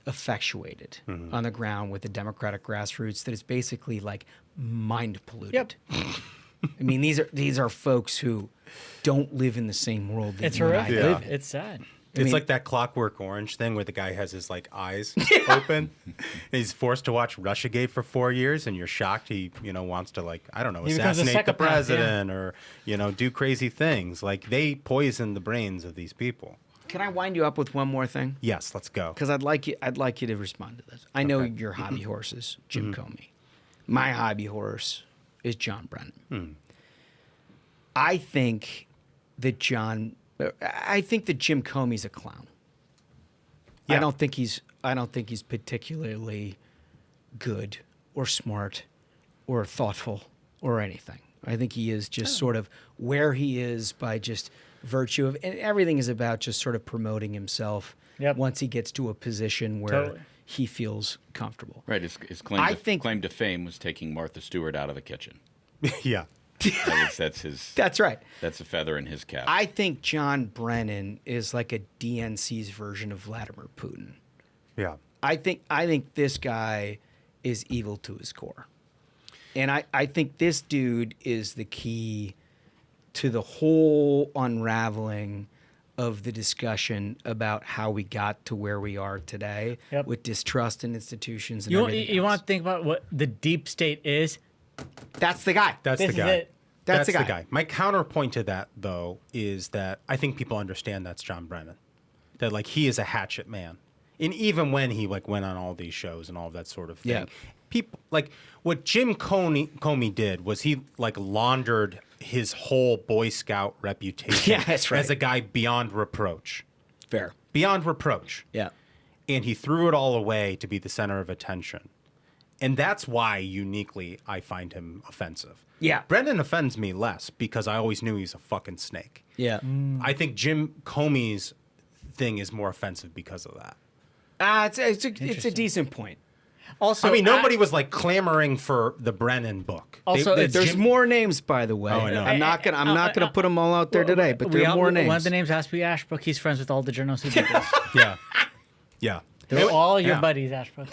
effectuated on the ground with the Democratic grassroots that is basically like mind polluted. Yep. I mean, these are folks who don't live in the same world that It's you and I horrific. live in. It's sad. It's like that Clockwork Orange thing where the guy has his like eyes open. And he's forced to watch Russiagate for 4 years, and you're shocked he, wants to like, I don't know, He becomes a assassinate the psychopath, president or, do crazy things. Like they poison the brains of these people. Can I wind you up with one more thing? Yes, let's go. Because I'd like you to respond to this. I know your hobby horse is Jim Comey. My hobby horse is John Brennan. I think that Jim Comey's a clown. Yeah. I don't think he's particularly good or smart or thoughtful or anything. I think he is just sort of where he is by just virtue of, and everything is about just sort of promoting himself once he gets to a position where he feels comfortable. Right. His claim to fame was taking Martha Stewart out of the kitchen. Yeah. That's his. That's right. That's a feather in his cap. I think John Brennan is like a DNC's version of Vladimir Putin. Yeah. I think this guy is evil to his core. And I think this dude is the key to the whole unraveling of the discussion about how we got to where we are today with distrust in institutions and everything You else. want to think about what the deep state is? That's the guy. That's This the is guy. it. That's the guy. My counterpoint to that, though, is that I think people understand that's John Brennan. That, like, he is a hatchet man. And even when he, like, went on all these shows and all of that sort of thing, people, like, what Jim Comey did was he, like, laundered his whole Boy Scout reputation that's right. as a guy beyond reproach. Fair. Beyond reproach. Yeah. And he threw it all away to be the center of attention. And that's why, uniquely, I find him offensive. Yeah. Brendan offends me less because I always knew he's a fucking snake. Yeah. I think Jim Comey's thing is more offensive because of that. It's a decent point. Also, I mean, nobody was like clamoring for the Brennan book. Also, There's more names, by the way. Oh, I know. I'm not gonna put them all out there today, but there are more names. One of the names has to be Ashbrook. He's friends with all the journalists who did this. Yeah. Yeah. They're all your Yeah. buddies, Ashbrook.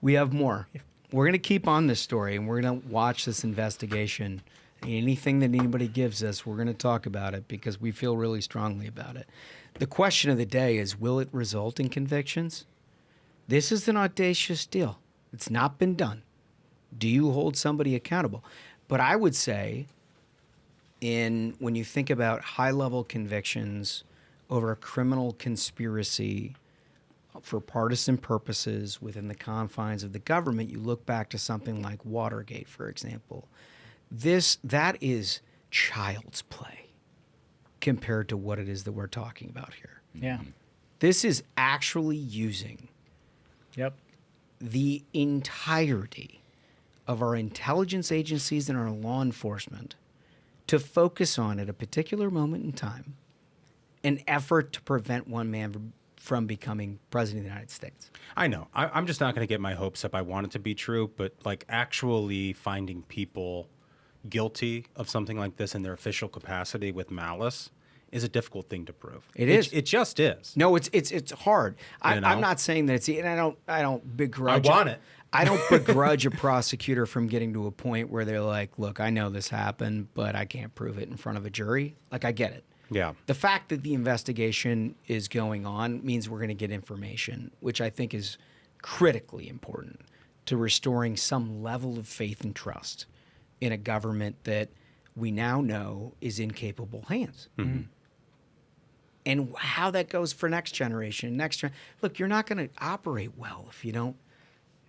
We have more. We're going to keep on this story, and we're going to watch this investigation Anything that anybody gives us, we're going to talk about it because we feel really strongly about it. The question of the day is, will it result in convictions? This is an audacious deal. It's not been done. Do you hold somebody accountable? But I would say, when you think about high-level convictions over a criminal conspiracy for partisan purposes within the confines of the government, you look back to something like Watergate, for example. That is child's play compared to what it is that we're talking about here. Yeah. This is actually using the entirety of our intelligence agencies and our law enforcement to focus on, at a particular moment in time, an effort to prevent one man from becoming president of the United States. I know. I'm just not going to get my hopes up. I want it to be true, but like actually finding people guilty of something like this in their official capacity with malice is a difficult thing to prove. It is. It just is. No, it's hard. You know? I'm not saying that it's, and I don't begrudge. I want it. I don't begrudge a prosecutor from getting to a point where they're like, look, I know this happened, but I can't prove it in front of a jury. Like, I get it. Yeah. The fact that the investigation is going on means we're going to get information, which I think is critically important to restoring some level of faith and trust in a government that we now know is in capable hands. Mm-hmm. And how that goes for next generation. Look, you're not going to operate well if you don't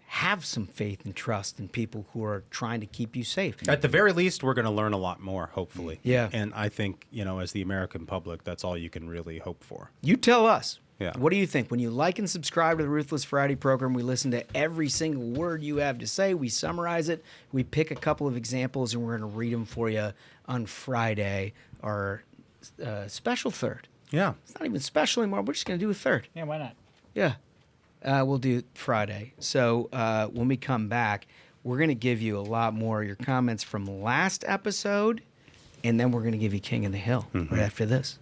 have some faith and trust in people who are trying to keep you safe. At the very least, we're going to learn a lot more, hopefully. Yeah. And I think, as the American public, that's all you can really hope for. You tell us. Yeah. What do you think? When you like and subscribe to the Ruthless Friday program, we listen to every single word you have to say. We summarize it. We pick a couple of examples, and we're going to read them for you on Friday, our special third. Yeah. It's not even special anymore. We're just going to do a third. Yeah, why not? Yeah. We'll do Friday. So when we come back, we're going to give you a lot more of your comments from last episode, and then we're going to give you King of the Hill right after this.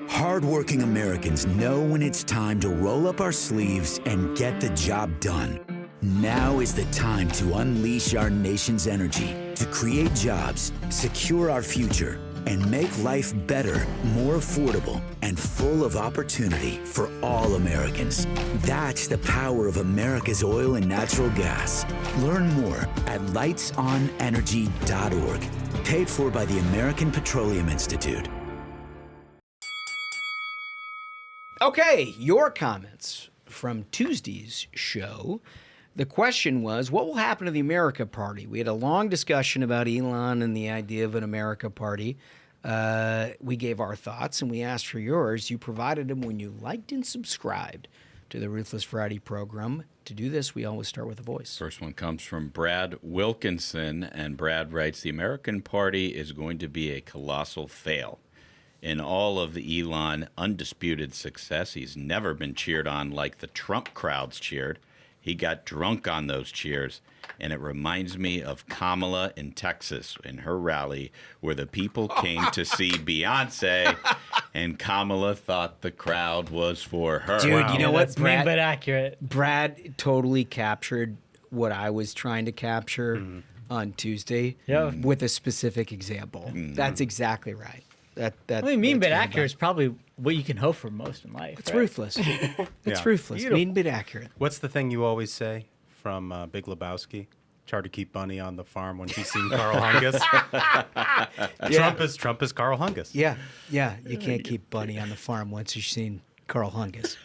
Hardworking Americans know when it's time to roll up our sleeves and get the job done. Now is the time to unleash our nation's energy to create jobs, secure our future, and make life better, more affordable, and full of opportunity for all Americans. That's the power of America's oil and natural gas. Learn more at lightsonenergy.org. Paid for by the American Petroleum Institute. Okay, your comments from Tuesday's show. The question was, what will happen to the America Party? We had a long discussion about Elon and the idea of an America Party. We gave our thoughts, and we asked for yours. You provided them when you liked and subscribed to the Ruthless Friday program. To do this, we always start with a voice. First one comes from Brad Wilkinson, and Brad writes, the American Party is going to be a colossal fail. In all of the Elon undisputed success, he's never been cheered on like the Trump crowds cheered. He got drunk on those cheers, and it reminds me of Kamala in Texas in her rally where the people came to see Beyonce, and Kamala thought the crowd was for her. Dude, you know what, That's mean but accurate. Brad totally captured what I was trying to capture on Tuesday with a specific example. That's exactly right. I mean, mean but accurate is probably what you can hope for most in life. It's right? ruthless. It's ruthless. Beautiful. Mean but accurate. What's the thing you always say from Big Lebowski? It's hard to keep Bunny on the farm when she's seen Carl Hungus. Trump is Carl Hungus. Yeah. You can't keep Bunny on the farm once you've seen Carl Hungus.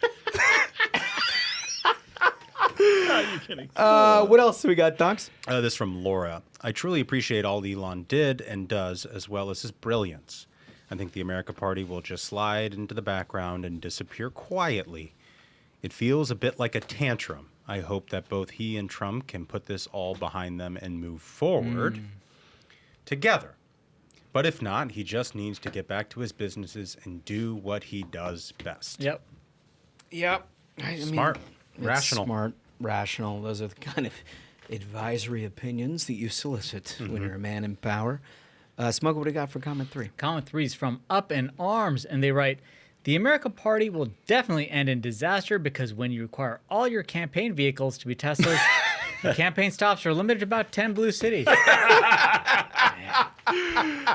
What else do we got, Dunks? This from Laura. I truly appreciate all Elon did and does, as well as his brilliance. I think the America Party will just slide into the background and disappear quietly. It feels a bit like a tantrum. I hope that both he and Trump can put this all behind them and move forward together. But if not, he just needs to get back to his businesses and do what he does best. Yep. Smart. Rational. Smart, rational. Those are the kind of advisory opinions that you solicit when you're a man in power. Smoke, what do you got for comment 3? Comment 3 is from Up in Arms, and they write, the America Party will definitely end in disaster because when you require all your campaign vehicles to be Teslas, The campaign stops are limited to about 10 blue cities.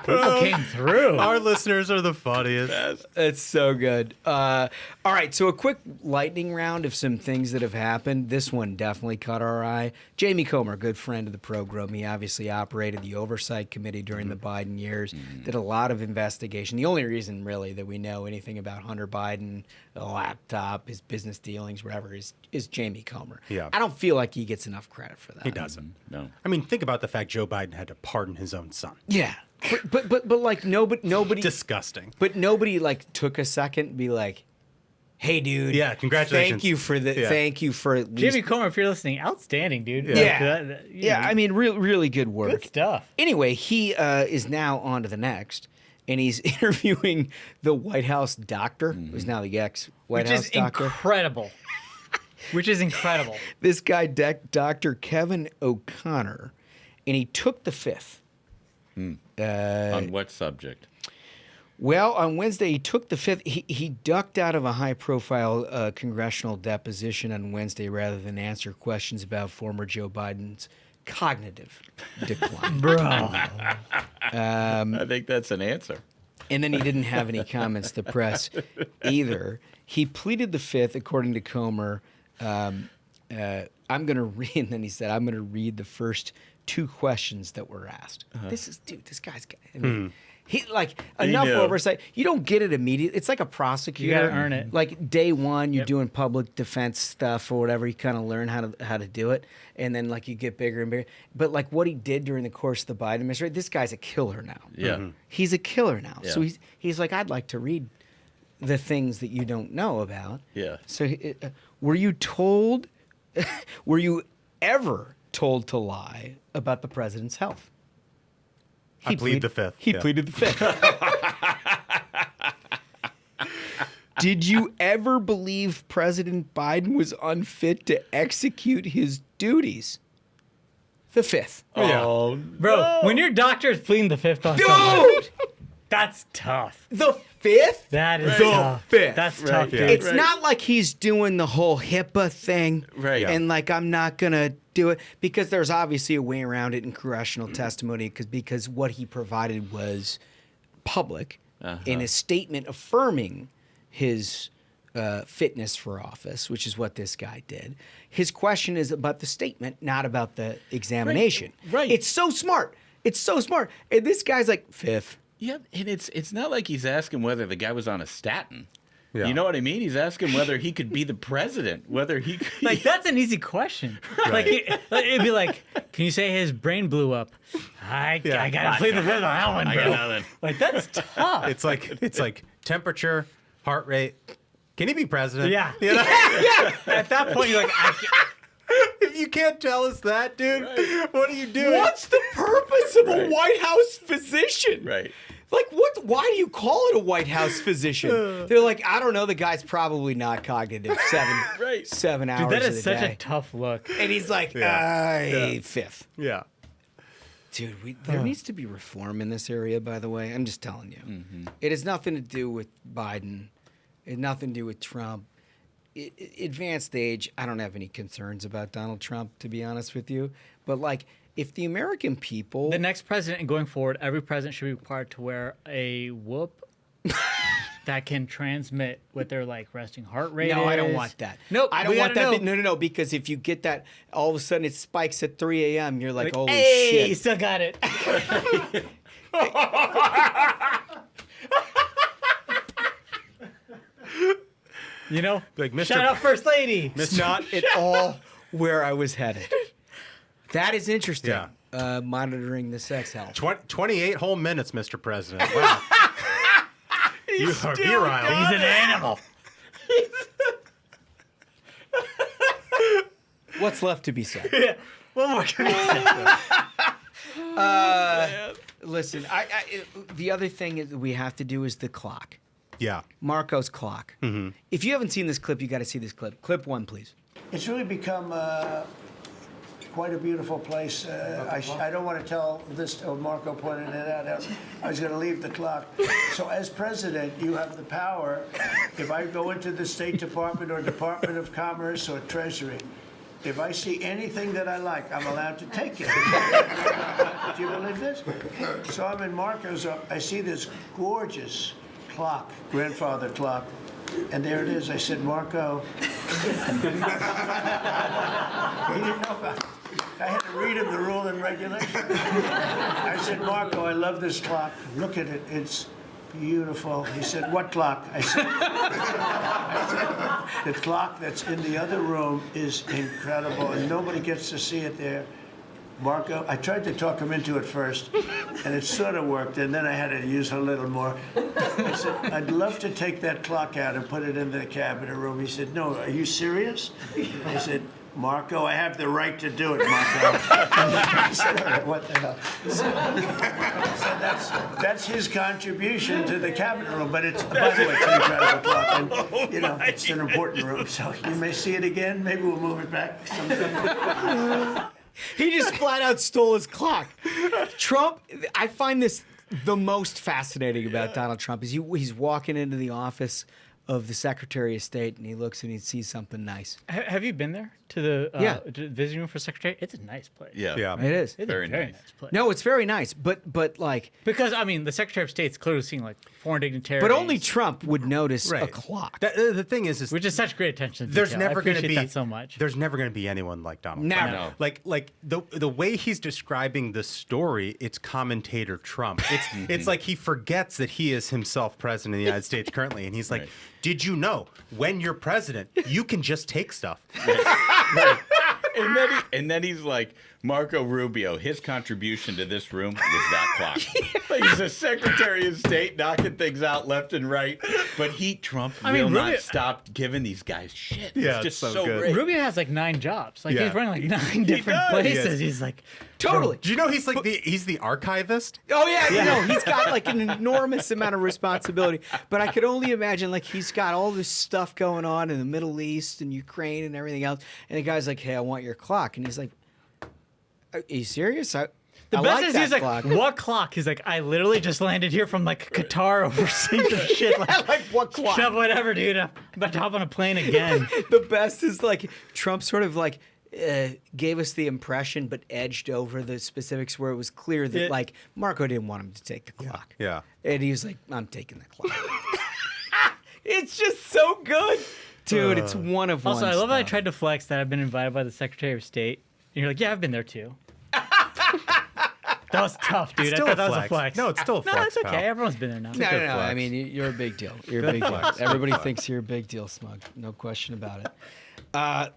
People came through. Our listeners are the funniest. It's so good. All right, so a quick lightning round of some things that have happened. This one definitely caught our eye. Jamie Comer, good friend of the program. He obviously operated the oversight committee during the Biden years, did a lot of investigation. The only reason, really, that we know anything about Hunter Biden, the laptop, his business dealings, whatever, is Jamie Comer. Yeah. I don't feel like he gets enough credit for that. He doesn't. No. I mean, think about the fact Joe Biden had to pardon his own son. Yeah. But like nobody Disgusting. But nobody like took a second and be like, "Hey, dude, Yeah, congratulations. Thank you for the. Yeah. Thank you for at least." Jimmy Comer, if you're listening, outstanding, dude. Yeah, You know, I mean, really good work. good stuff. Anyway, he is now on to the next, and he's interviewing the White House doctor, who's now the ex-White Which House is doctor. incredible. Which is incredible. This guy, Dr. Kevin O'Connor, and he took the fifth. On what subject? Well, on Wednesday, he took the fifth. He ducked out of a high-profile congressional deposition on Wednesday rather than answer questions about former Joe Biden's cognitive decline. Bro. I think that's an answer. And then he didn't have any comments to press either. He pleaded the fifth, according to Comer. I'm going to read, and then he said, I'm going to read the first two questions that were asked. This guy's, I mean, he like enough knew. oversight. You don't get it immediately. It's like a prosecutor. You gotta earn it. Like day one, you're doing public defense stuff or whatever. You kind of learn how to do it, and then like you get bigger and bigger. But like what he did during the course of the Biden administration, this guy's a killer now. Yeah. He's a killer now. Yeah. So he's like, I'd like to read the things that you don't know about. Yeah. So were you told? Were you ever told to lie about the president's health? I plead the fifth. He Yeah. pleaded the fifth. Did you ever believe President Biden was unfit to execute his duties? The fifth. Oh, Bro, when your doctor is pleading the fifth on someone, Dude! that's tough. The fifth? That is The tough. fifth. That's Right, tough, yeah. dude. It's not like he's doing the whole HIPAA thing. Right. And like, I'm not going to do it because there's obviously a way around it in congressional testimony because what he provided was public in a statement affirming his fitness for office, which is what this guy did. His question is about the statement, not about the examination. Right. It's so smart. It's so smart. And this guy's like, fifth. yeah, and it's not like he's asking whether the guy was on a statin. Yeah. You know what I mean? He's asking whether he could be the president, whether he could. Like, that's an easy question. Like, it'd be like, can you say his brain blew up? I gotta plead the fifth on that one, I bro. got nothing. Like, that's tough. It's like temperature, heart rate. Can he be president? Yeah. You know? At that point, you're like, If you can't tell us that, dude, what are you doing? What's the purpose of a White House physician? Right. Like, what? Why do you call it a White House physician? They're like, I don't know. The guy's probably not cognitive. 7 hours dude, that of is the such day. a tough look. And he's like, fifth. Yeah. Dude, there needs to be reform in this area, by the way. I'm just telling you. It has nothing to do with Biden. It has nothing to do with Trump. Advanced age, I don't have any concerns about Donald Trump, to be honest with you. But, like, if the American people... The next president and going forward, every president should be required to wear a whoop that can transmit what their like resting heart rate is. No, I don't want that. Nope, I don't we want gotta that. know. No, because if you get that, all of a sudden it spikes at 3 a.m. You're like, holy hey, shit. you still got it. You know, Like, Mr. shout out First Lady. It's not at all where I was headed. That is interesting. Yeah. Monitoring the sex health. 28 whole minutes, Mr. President. Wow. You are virile. He's an animal. What's left to be said? What more can I say? Listen, the other thing that we have to do is the clock. Yeah. Marco's clock. If you haven't seen this clip, you got to see this clip. Clip one, please. It's really become quite a beautiful place. I don't want to tell this. Oh, Marco pointed it out. I was going to leave the clock. So as president, you have the power. If I go into the State Department or Department of Commerce or Treasury, if I see anything that I like, I'm allowed to take it. Do you believe this? So I'm in Marco's up. I see this gorgeous clock, grandfather clock, and there it is. I said, Marco. He didn't know about it. I had to read him the rule and regulation. I said, Marco, I love this clock. Look at it. It's beautiful. He said, what clock? I said, the clock that's in the other room is incredible, and nobody gets to see it there. Marco, I tried to talk him into it first, and it sort of worked, and then I had to use a little more. I said, I'd love to take that clock out and put it in the cabinet room. He said, no, are you serious? I said, Marco, I have the right to do it, Marco. I said, all right, what the hell? So that's his contribution to the cabinet room. But it's, by the way, it's an incredible clock. And, it's an important room. So you may see it again. Maybe we'll move it back sometime. He just flat out stole his clock. Trump, I find this the most fascinating about Donald Trump is he's walking into the office of the Secretary of State, and he looks and he sees something nice. Have you been there to the to the visiting room for Secretary? It's a nice place. Yeah. It is. It's Very a very nice. nice place. No, it's very nice, but like, Because, I mean, the Secretary of State's clearly seeing, like, foreign dignitaries. but only Trump would notice a clock. The thing is Which is such great attention to there's detail. never I going to appreciate be that so much. There's never going to be anyone like Donald Never. Trump. No. Like the way he's describing the story, it's commentator Trump. It's like he forgets that he is himself president of the United States currently, and he's like, "Did you know when you're president, you can just take stuff?" And then he's like, Marco Rubio, his contribution to this room was that clock. Like, he's a Secretary of State knocking things out left and right, but Trump will not stop giving these guys shit. Yeah, it's just it's so so good. great. Rubio has like 9 jobs. Like Yeah. he's running like 9 different does. places. Yes. He's like, Totally. Do you know he's like he's the archivist? Oh yeah, he's got like an enormous amount of responsibility. But I could only imagine like he's got all this stuff going on in the Middle East and Ukraine and everything else. And the guy's like, "Hey, I want your clock," and he's like, "Are you serious?" the I best like is that he's like, clock. what clock? He's like, I literally just landed here from like Qatar overseas and shit. Like, Like, what clock? Shut whatever, dude. I'm about to hop on a plane again. The best is like Trump sort of like gave us the impression, but edged over the specifics where it was clear that like Marco didn't want him to take the clock. Yeah. And he was like, "I'm taking the clock." It's just so good, dude. It's one of one. Also, I love that I stuff. tried to flex that I've been invited by the Secretary of State. And you're like, yeah, I've been there too. That was tough, dude. I Still thought a that was a flex. flex. No, it's still a No, flex, it's okay. pal. Everyone's been there now. No. flex. I mean, you're a big deal. You're a big deal. Everybody thinks you're a big deal, Smug. No question about it.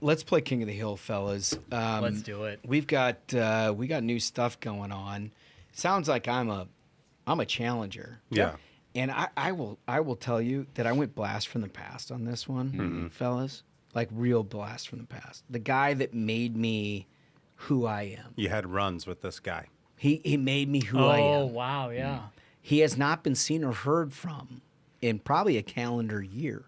Let's play King of the Hill, fellas. Let's do it. We got new stuff going on. Sounds like I'm a challenger. Yeah. And I will tell you that I went blast from the past on this one, fellas. Like real blast from the past. The guy that made me who I am. You had runs with this guy. He made me who I am. Oh, wow, yeah. He has not been seen or heard from in probably a calendar year.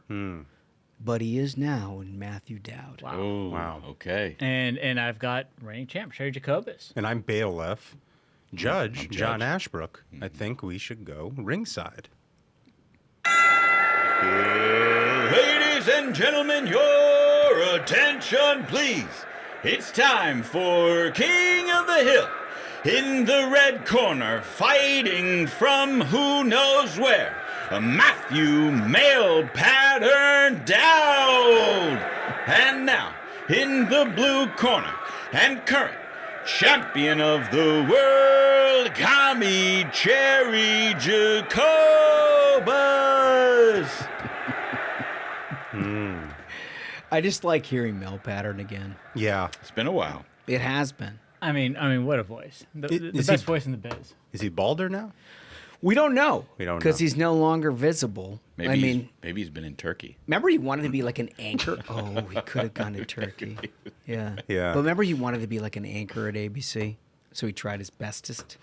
But he is now in Matthew Dowd. Wow. Oh, Wow. Okay. And I've got reigning champ, Cheri Jacobus. And I'm bailiff. Judge I'm John judge. Ashbrook. I think we should go ringside. Ladies and gentlemen, your attention, please. It's time for King of the Hill. In the red corner, fighting from who knows where, Matthew Male Pattern Dowd. And now, in the blue corner, and current champion of the world, Commie Cheri Jacobus. I just like hearing Mel Pattern again. Yeah. It's been a while. It has been. I mean, what a voice. The Is best he- voice in the biz. Is he balder now? We don't know. We don't Because know. he's no longer visible. Maybe he's been in Turkey. Remember he wanted to be like an anchor? Oh, he could have gone to Turkey. Yeah. Yeah. But remember he wanted to be like an anchor at ABC? So he tried his bestest.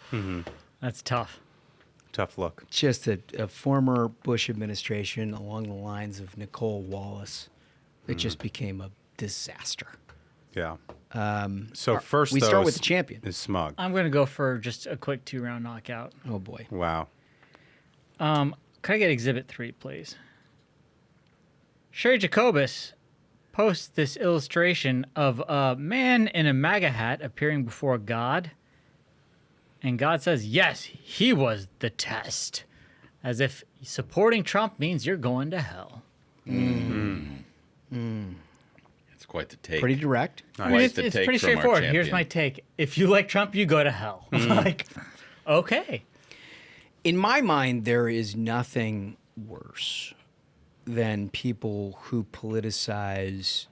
That's tough. Tough look. Just a former Bush administration along the lines of Nicole Wallace. It just became a disaster. Yeah. So first, we though, start with the champion. Is Smug. I'm going to go for just a quick 2-round knockout. Oh, boy. Wow. Can I get Exhibit 3, please? Cheri Jacobus posts this illustration of a man in a MAGA hat appearing before God. And God says, yes, he was the test. As if supporting Trump means you're going to hell. It's quite the take. Pretty direct. I mean, it's pretty straightforward. Here's my take. If you like Trump, you go to hell. Like, okay. In my mind, there is nothing worse than people who politicize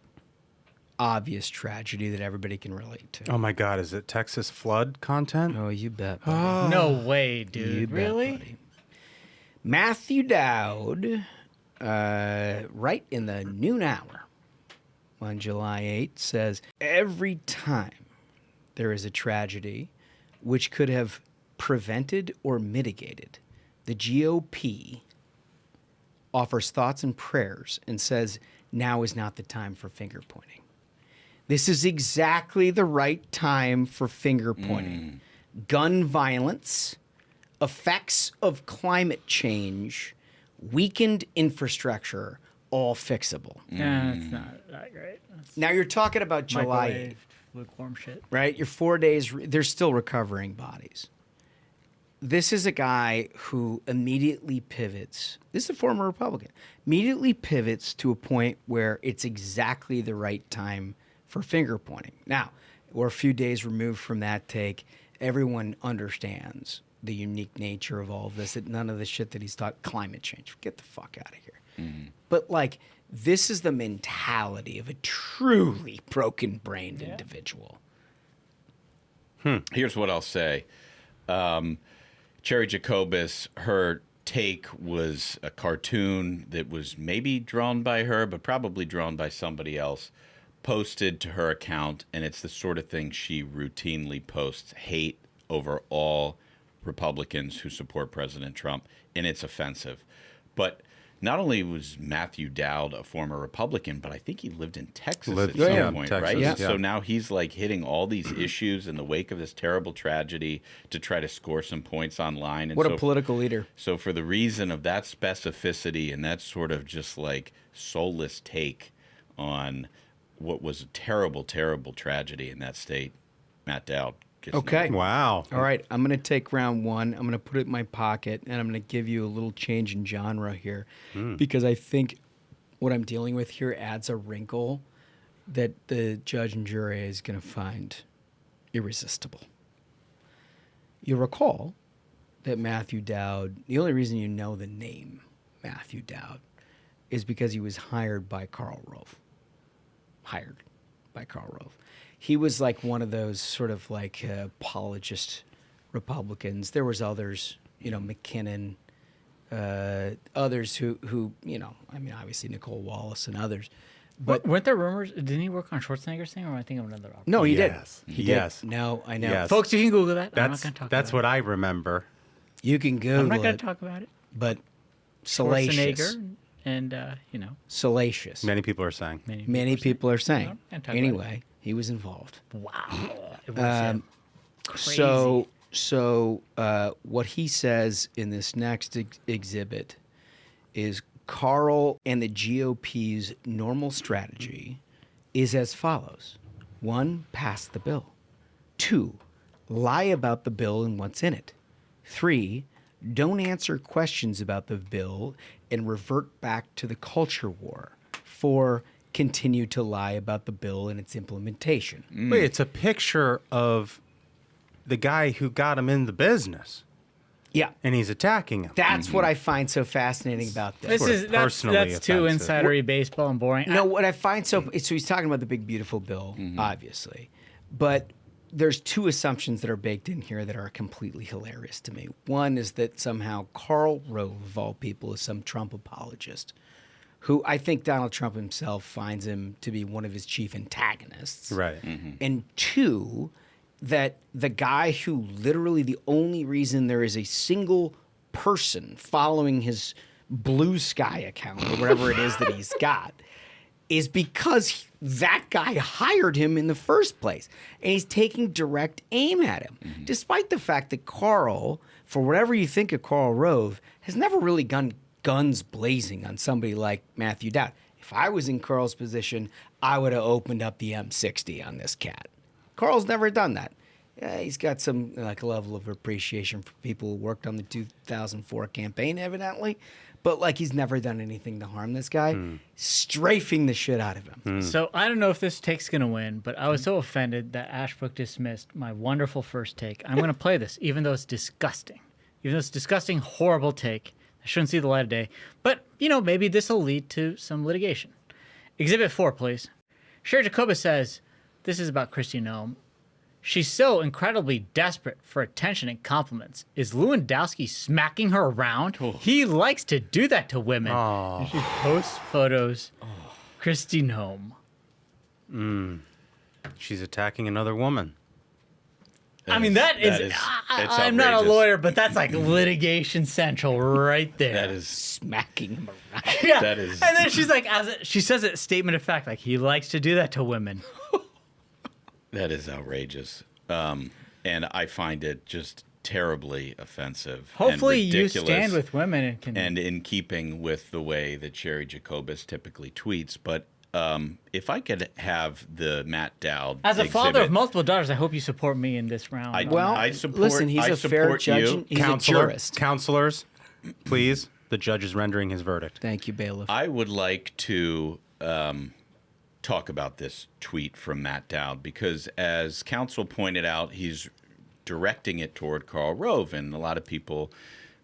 obvious tragedy that everybody can relate to. Oh my God, is it Texas flood content? Oh, you bet. Buddy. No way, dude. You bet, really? buddy. Matthew Dowd, right in the noon hour on July 8th, says, every time there is a tragedy which could have prevented or mitigated, the GOP offers thoughts and prayers and says, now is not the time for finger pointing. This is exactly the right time for finger pointing. Gun violence, effects of climate change, weakened infrastructure, all fixable. Yeah, it's not that great. That's Now you're talking about July 8th, microwave, lukewarm shit. right? You're 4 days, they're still recovering bodies. This is a guy who immediately pivots. This is a former Republican. Immediately pivots to a point where it's exactly the right time for finger pointing. Now, we're a few days removed from that take. Everyone understands the unique nature of all of this, that none of the shit that he's taught, climate change, get the fuck out of here. But like, this is the mentality of a truly broken-brained individual. Here's what I'll say. Cheri Jacobus, her take was a cartoon that was maybe drawn by her, but probably drawn by somebody else, posted to her account, and it's the sort of thing she routinely posts, hate over all Republicans who support President Trump, and it's offensive. But not only was Matthew Dowd a former Republican, but I think he lived in Texas at some point, Texas, right? yeah. So now he's like hitting all these issues in the wake of this terrible tragedy to try to score some points online. And What so a political leader. So for the reason of that specificity and that sort of just like soulless take on what was a terrible, terrible tragedy in that state, Matt Dowd gets Okay. Wow. All right, I'm going to take round one. I'm going to put it in my pocket, and I'm going to give you a little change in genre here because I think what I'm dealing with here adds a wrinkle that the judge and jury is going to find irresistible. You'll recall that Matthew Dowd, the only reason you know the name Matthew Dowd is because he was hired by Karl Rove. He was like one of those sort of like apologist Republicans. There was others, McKinnon, others who, I mean, obviously Nicole Wallace and others. But weren't there rumors? Didn't he work on Schwarzenegger's thing, or am I thinking of another option? no, he Yes. did. He Yes. did. No, I know. Yes. Folks, you can Google that. I'm not That's going to talk that's about what I remember. You can it. Google I'm not going it, to talk about it. but salacious. Schwarzenegger and, Salacious. Many people are saying. Many people are saying. No, can't talk about Anyway, he was involved. Wow. It was crazy. So what he says in this next exhibit is Karl and the GOP's normal strategy is as follows. 1, pass the bill. 2, lie about the bill and what's in it. 3, don't answer questions about the bill and revert back to the culture war. 4, continue to lie about the bill and its implementation. Wait, it's a picture of the guy who got him in the business, Yeah. and he's attacking him. That's what I find so fascinating about this. That's too offensive. insidery baseball and boring. No, what I find so he's talking about the big beautiful bill, obviously, but there's 2 assumptions that are baked in here that are completely hilarious to me. One is that somehow Karl Rove, of all people, is some Trump apologist, who I think Donald Trump himself finds him to be one of his chief antagonists. Right. And 2, that the guy who literally the only reason there is a single person following his Blue Sky account or whatever it is that he's got is because that guy hired him in the first place. And he's taking direct aim at him, despite the fact that Karl, for whatever you think of Karl Rove, has never really gone guns blazing on somebody like Matthew Dowd. If I was in Carl's position, I would have opened up the M60 on this cat. Carl's never done that. Yeah, he's got some like level of appreciation for people who worked on the 2004 campaign, evidently. But like he's never done anything to harm this guy, strafing the shit out of him. So I don't know if this take's going to win, but I was so offended that Ashbrook dismissed my wonderful first take. I'm going to play this, even though it's disgusting. Even though it's a disgusting, horrible take. I shouldn't see the light of day. But, you know, maybe this will lead to some litigation. Exhibit 4, please. Cheri Jacobus says, this is about Kristi Noem. She's so incredibly desperate for attention and compliments. Is Lewandowski smacking her around? Oh. He likes to do that to women. Oh. And she posts photos. Oh. Kristi Noem. She's attacking another woman. I'm not a lawyer, but that's like litigation central right there. That is smacking him around. Yeah. That is. And then she's like, she says a statement of fact, like he likes to do that to women. That is outrageous. And I find it just terribly offensive. Hopefully and you stand with women and in keeping with the way that Cheri Jacobus typically tweets. But if I could have the Matt Dowd as a father of multiple daughters, I hope you support me in this round. I support. Listen, he's a fair judge. He's a jurist. Counselors, please. The judge is rendering his verdict. Thank you, bailiff. I would like to talk about this tweet from Matt Dowd because, as counsel pointed out, he's directing it toward Karl Rove, and a lot of people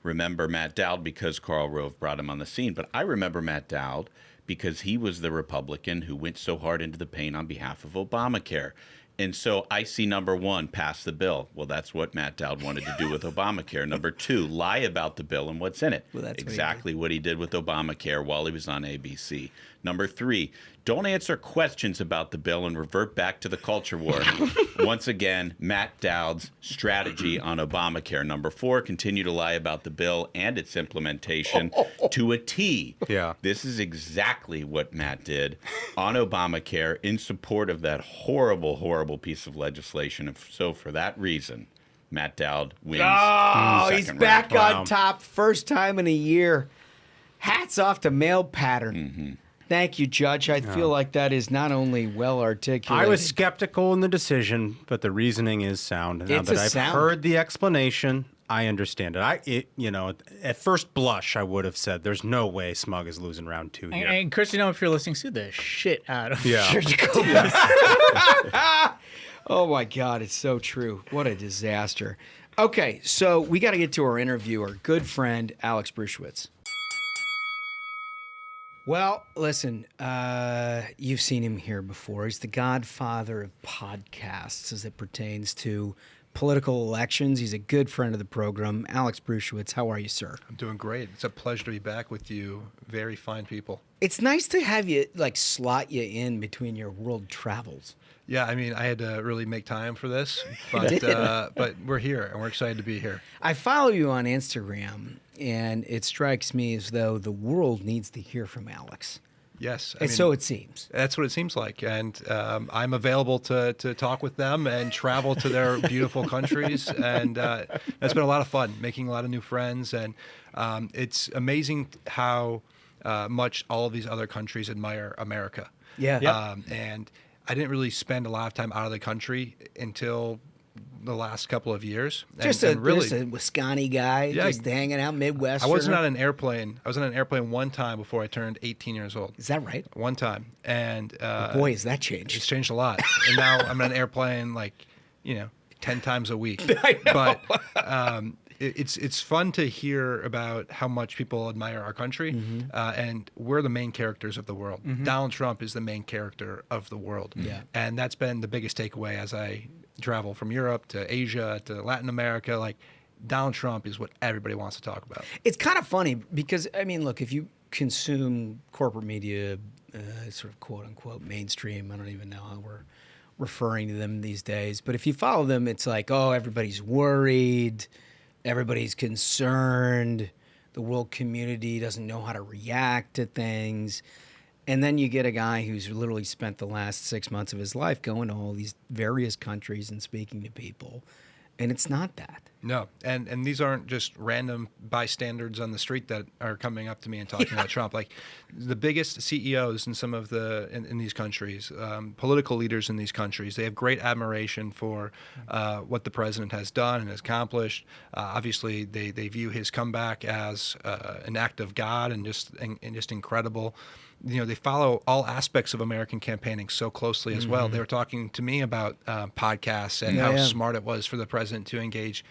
remember Matt Dowd because Karl Rove brought him on the scene. But I remember Matt Dowd because he was the Republican who went so hard into the paint on behalf of Obamacare. And so I see number one, pass the bill. Well, that's what Matt Dowd wanted to do with Obamacare. Number two, lie about the bill and what's in it. Well, that's exactly what he did with Obamacare while he was on ABC. Number three, don't answer questions about the bill and revert back to the culture war. Once again, Matt Dowd's strategy on Obamacare. Number four, continue to lie about the bill and its implementation to a T. Yeah. This is exactly what Matt did on Obamacare in support of that horrible, horrible piece of legislation. And so for that reason, Matt Dowd wins. Oh, he's back round. on top. First time in a year. Hats off to male pattern. Mm-hmm. Thank you, Judge. I feel like that is not only well articulated. I was skeptical in the decision, but the reasoning is sound. Now It's that a I've sound. heard the explanation, I understand it. At first blush, I would have said, "There's no way Smug is losing round two here." And Kristi Noem, if you're listening, sue the shit out of Yeah. Cheri Jacobus. Oh my God, it's so true. What a disaster. Okay, so we got to get to our interviewer, good friend Alex Bruesewitz. Well, listen, you've seen him here before. He's the godfather of podcasts as it pertains to political elections. He's a good friend of the program. Alex Bruesewitz, how are you, sir? I'm doing great. It's a pleasure to be back with you. Very fine people. It's nice to have you, slot you in between your world travels. Yeah, I mean, I had to really make time for this, but we're here, and we're excited to be here. I follow you on Instagram, and it strikes me as though the world needs to hear from Alex. Yes. And so it seems. That's what it seems like. And I'm available to talk with them and travel to their beautiful countries. And that's been a lot of fun, making a lot of new friends. And it's amazing how much all of these other countries admire America. Yeah. And I didn't really spend a lot of time out of the country until the last couple of years. Just a Wisconsin guy, just hanging out Midwest. I wasn't on an airplane. I was on an airplane one time before I turned 18 years old. Is that right? One time. And boy, has that changed. It's changed a lot. And now I'm on an airplane 10 times a week. I know. But it's fun to hear about how much people admire our country, and we're the main characters of the world. Donald Trump is the main character of the world, and that's been the biggest takeaway as I travel from Europe to Asia to Latin America. Donald Trump is what everybody wants to talk about. It's kind of funny because, I mean, look, if you consume corporate media, sort of quote unquote mainstream, I don't even know how we're referring to them these days, but if you follow them, it's like, oh, everybody's worried. Everybody's concerned. The world community doesn't know how to react to things. And then you get a guy who's literally spent the last 6 months of his life going to all these various countries and speaking to people. And it's not that. No, and these aren't just random bystanders on the street that are coming up to me and talking about Trump. Like the biggest CEOs in some of in these countries, political leaders in these countries, they have great admiration for what the president has done and has accomplished. Obviously, they view his comeback as an act of God and just incredible. You know, they follow all aspects of American campaigning so closely as well. They were talking to me about podcasts and how smart it was for the president to engage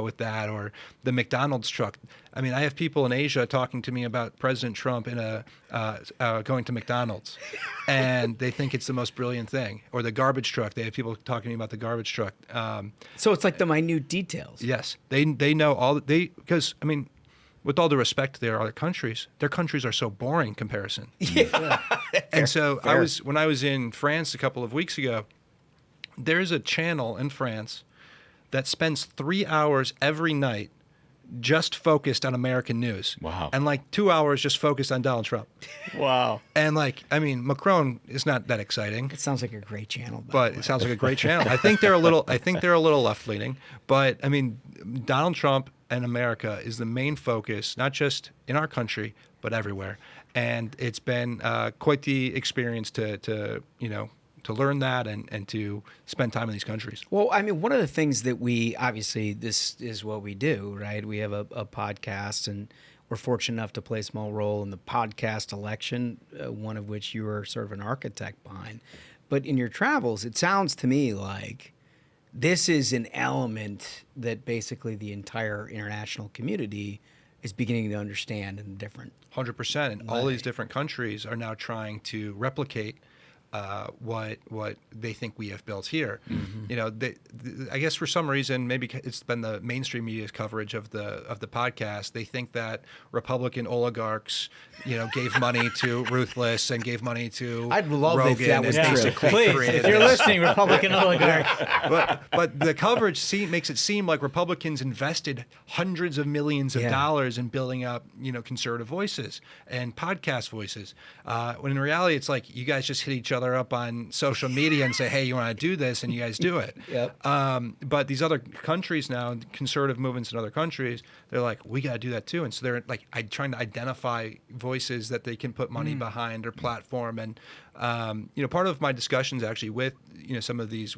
with that, or the McDonald's truck. I mean, I have people in Asia talking to me about President Trump in going to McDonald's, and they think it's the most brilliant thing. Or the garbage truck. They have people talking to me about the garbage truck. So it's like the minute details. Yes, they know all because I mean, with all the respect to their countries are so boring in comparison. Yeah. And so when I was in France a couple of weeks ago, there's a channel in France that spends 3 hours every night just focused on American news. Wow. And like 2 hours just focused on Donald Trump. Wow. And like, I mean, Macron is not that exciting. It sounds like a great channel. But it sounds like a great channel. I think they're a little left leaning. But I mean, Donald Trump and America is the main focus, not just in our country, but everywhere. And it's been quite the experience to learn that and to spend time in these countries. Well, I mean, one of the things that this is what we do, right? We have a podcast, and we're fortunate enough to play a small role in the podcast election, one of which you were sort of an architect behind. But in your travels, it sounds to me like this is an element that basically the entire international community is beginning to understand in a different 100%. And all these different countries are now trying to replicate what they think we have built here. You know, I guess for some reason, maybe it's been the mainstream media's coverage of the podcast. They think that Republican oligarchs, gave money to Ruthless and gave money to I'd love Rogan if that was and true. basically Please, created if you're this. listening, Republican oligarchs. But the coverage makes it seem like Republicans invested hundreds of millions of dollars in building up, conservative voices and podcast voices. When in reality, it's like you guys just hit each other up on social media and say, hey, you want to do this, and you guys do it. But these other countries now, conservative movements in other countries, they're like, we got to do that too. And so they're like trying to identify voices that they can put money behind or platform. And part of my discussions actually with some of these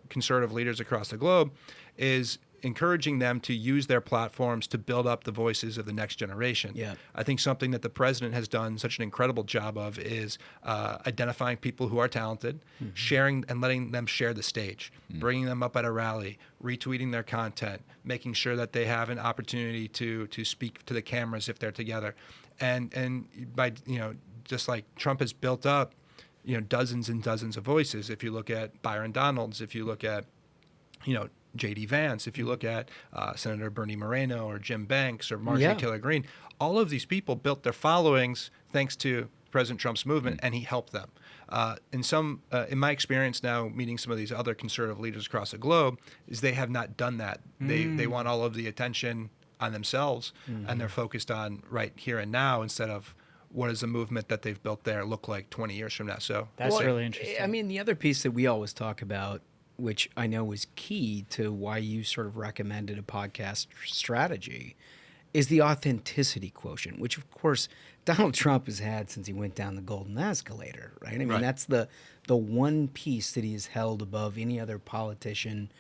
conservative leaders across the globe is encouraging them to use their platforms to build up the voices of the next generation. I think something that the president has done such an incredible job of is identifying people who are talented, sharing and letting them share the stage, bringing them up at a rally, retweeting their content, making sure that they have an opportunity to speak to the cameras if they're together. And by, just like Trump has built up, dozens and dozens of voices. If you look at Byron Donalds, if you look at, J.D. Vance, if you look at Senator Bernie Moreno or Jim Banks or Marjorie Taylor Greene, all of these people built their followings thanks to President Trump's movement, and he helped them. In my experience now, meeting some of these other conservative leaders across the globe, is they have not done that. They want all of the attention on themselves, and they're focused on right here and now instead of what does the movement that they've built there look like 20 years from now. So that's really interesting. I mean, the other piece that we always talk about, which I know is key to why you sort of recommended a podcast strategy, is the authenticity quotient, which of course Donald Trump has had since he went down the golden escalator, right? I mean, that's the one piece that he has held above any other politician,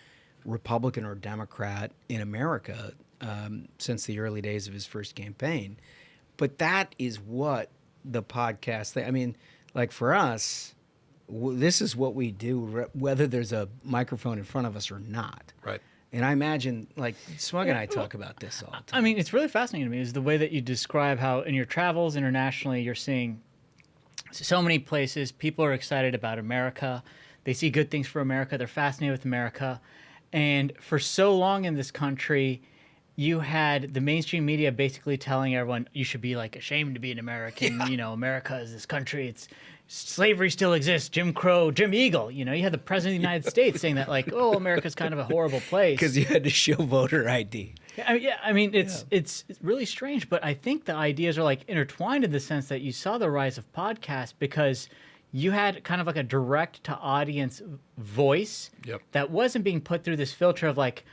Republican or Democrat in America, since the early days of his first campaign. But that is what the podcast, I mean, like for us, this is what we do, whether there's a microphone in front of us or not. Right. And I imagine, like, Smug and I talk about this all the time. I mean, it's really fascinating to me is the way that you describe how in your travels internationally, you're seeing so many places, people are excited about America. They see good things for America. They're fascinated with America. And for so long in this country, you had the mainstream media basically telling everyone you should be like ashamed to be an American. America is this country. Slavery still exists. Jim Crow, Jim Eagle. You had the president of the United States saying that, like, oh, America's kind of a horrible place because you had to show voter ID. I mean, it's really strange, but I think the ideas are like intertwined in the sense that you saw the rise of podcasts because you had kind of like a direct to audience voice that wasn't being put through this filter of like,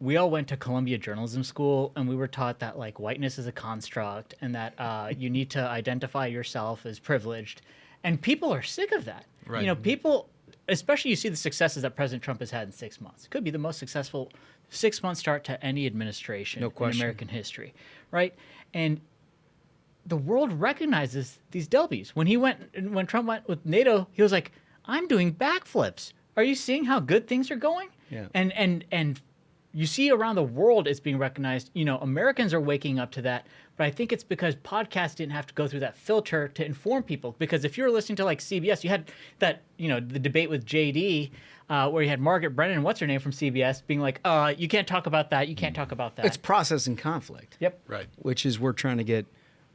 we all went to Columbia Journalism School, and we were taught that like whiteness is a construct, and that you need to identify yourself as privileged, and people are sick of that. Right. You know, people, especially you see the successes that President Trump has had in 6 months. It could be the most successful 6-month start to any administration in American history, right? And the world recognizes these W's. When Trump went with NATO, he was like, "I'm doing backflips. Are you seeing how good things are going?" Yeah. And you see around the world it's being recognized. You know, Americans are waking up to that, but I think it's because podcasts didn't have to go through that filter to inform people. Because if you were listening to like CBS, you had that, you know, the debate with JD, where you had Margaret Brennan and what's her name from CBS being like, you can't talk about that. You can't talk about that. It's processing conflict. Yep. Right. Which is we're trying to get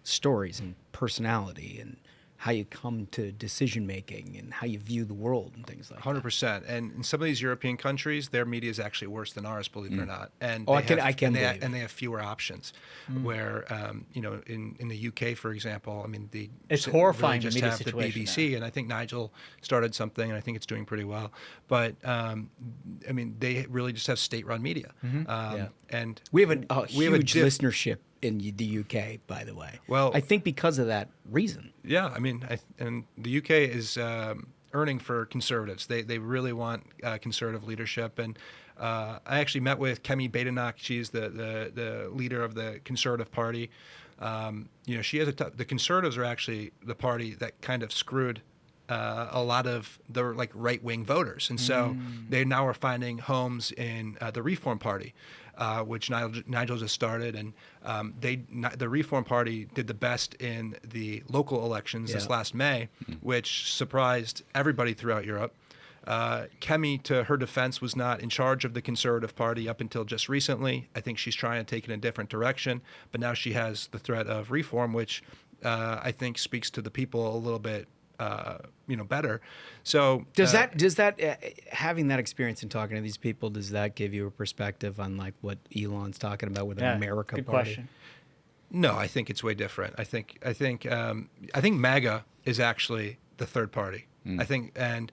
stories and personality and how you come to decision making and how you view the world and things like 100%. And in some of these European countries, their media is actually worse than ours, believe it or not. And I can they believe have fewer options. Where you know, in the UK, for example, I mean, it's horrifying really just the media have the situation BBC, now. and I think Nigel started something, and I think it's doing pretty well. But I mean, they really just have state-run media. And we have a huge diff- listenership in the UK, by the way. Well, I think because of that reason. Yeah, I mean, and the UK is earning for conservatives. They really want conservative leadership. And I actually met with Kemi Badenoch. She's the leader of the Conservative Party. You know, she has the Conservatives are actually the party that kind of screwed a lot of the like right-wing voters, and so they now are finding homes in the Reform Party. Which Nigel just started, and the Reform Party did the best in the local elections this last May, which surprised everybody throughout Europe. Kemi, to her defense, was not in charge of the Conservative Party up until just recently. I think she's trying to take it in a different direction, but now she has the threat of reform, which I think speaks to the people a little bit better. So does that having that experience and talking to these people, does that give you a perspective on like what Elon's talking about with an America good party? question. No, I think it's way different. I think MAGA is actually the third party. I think, and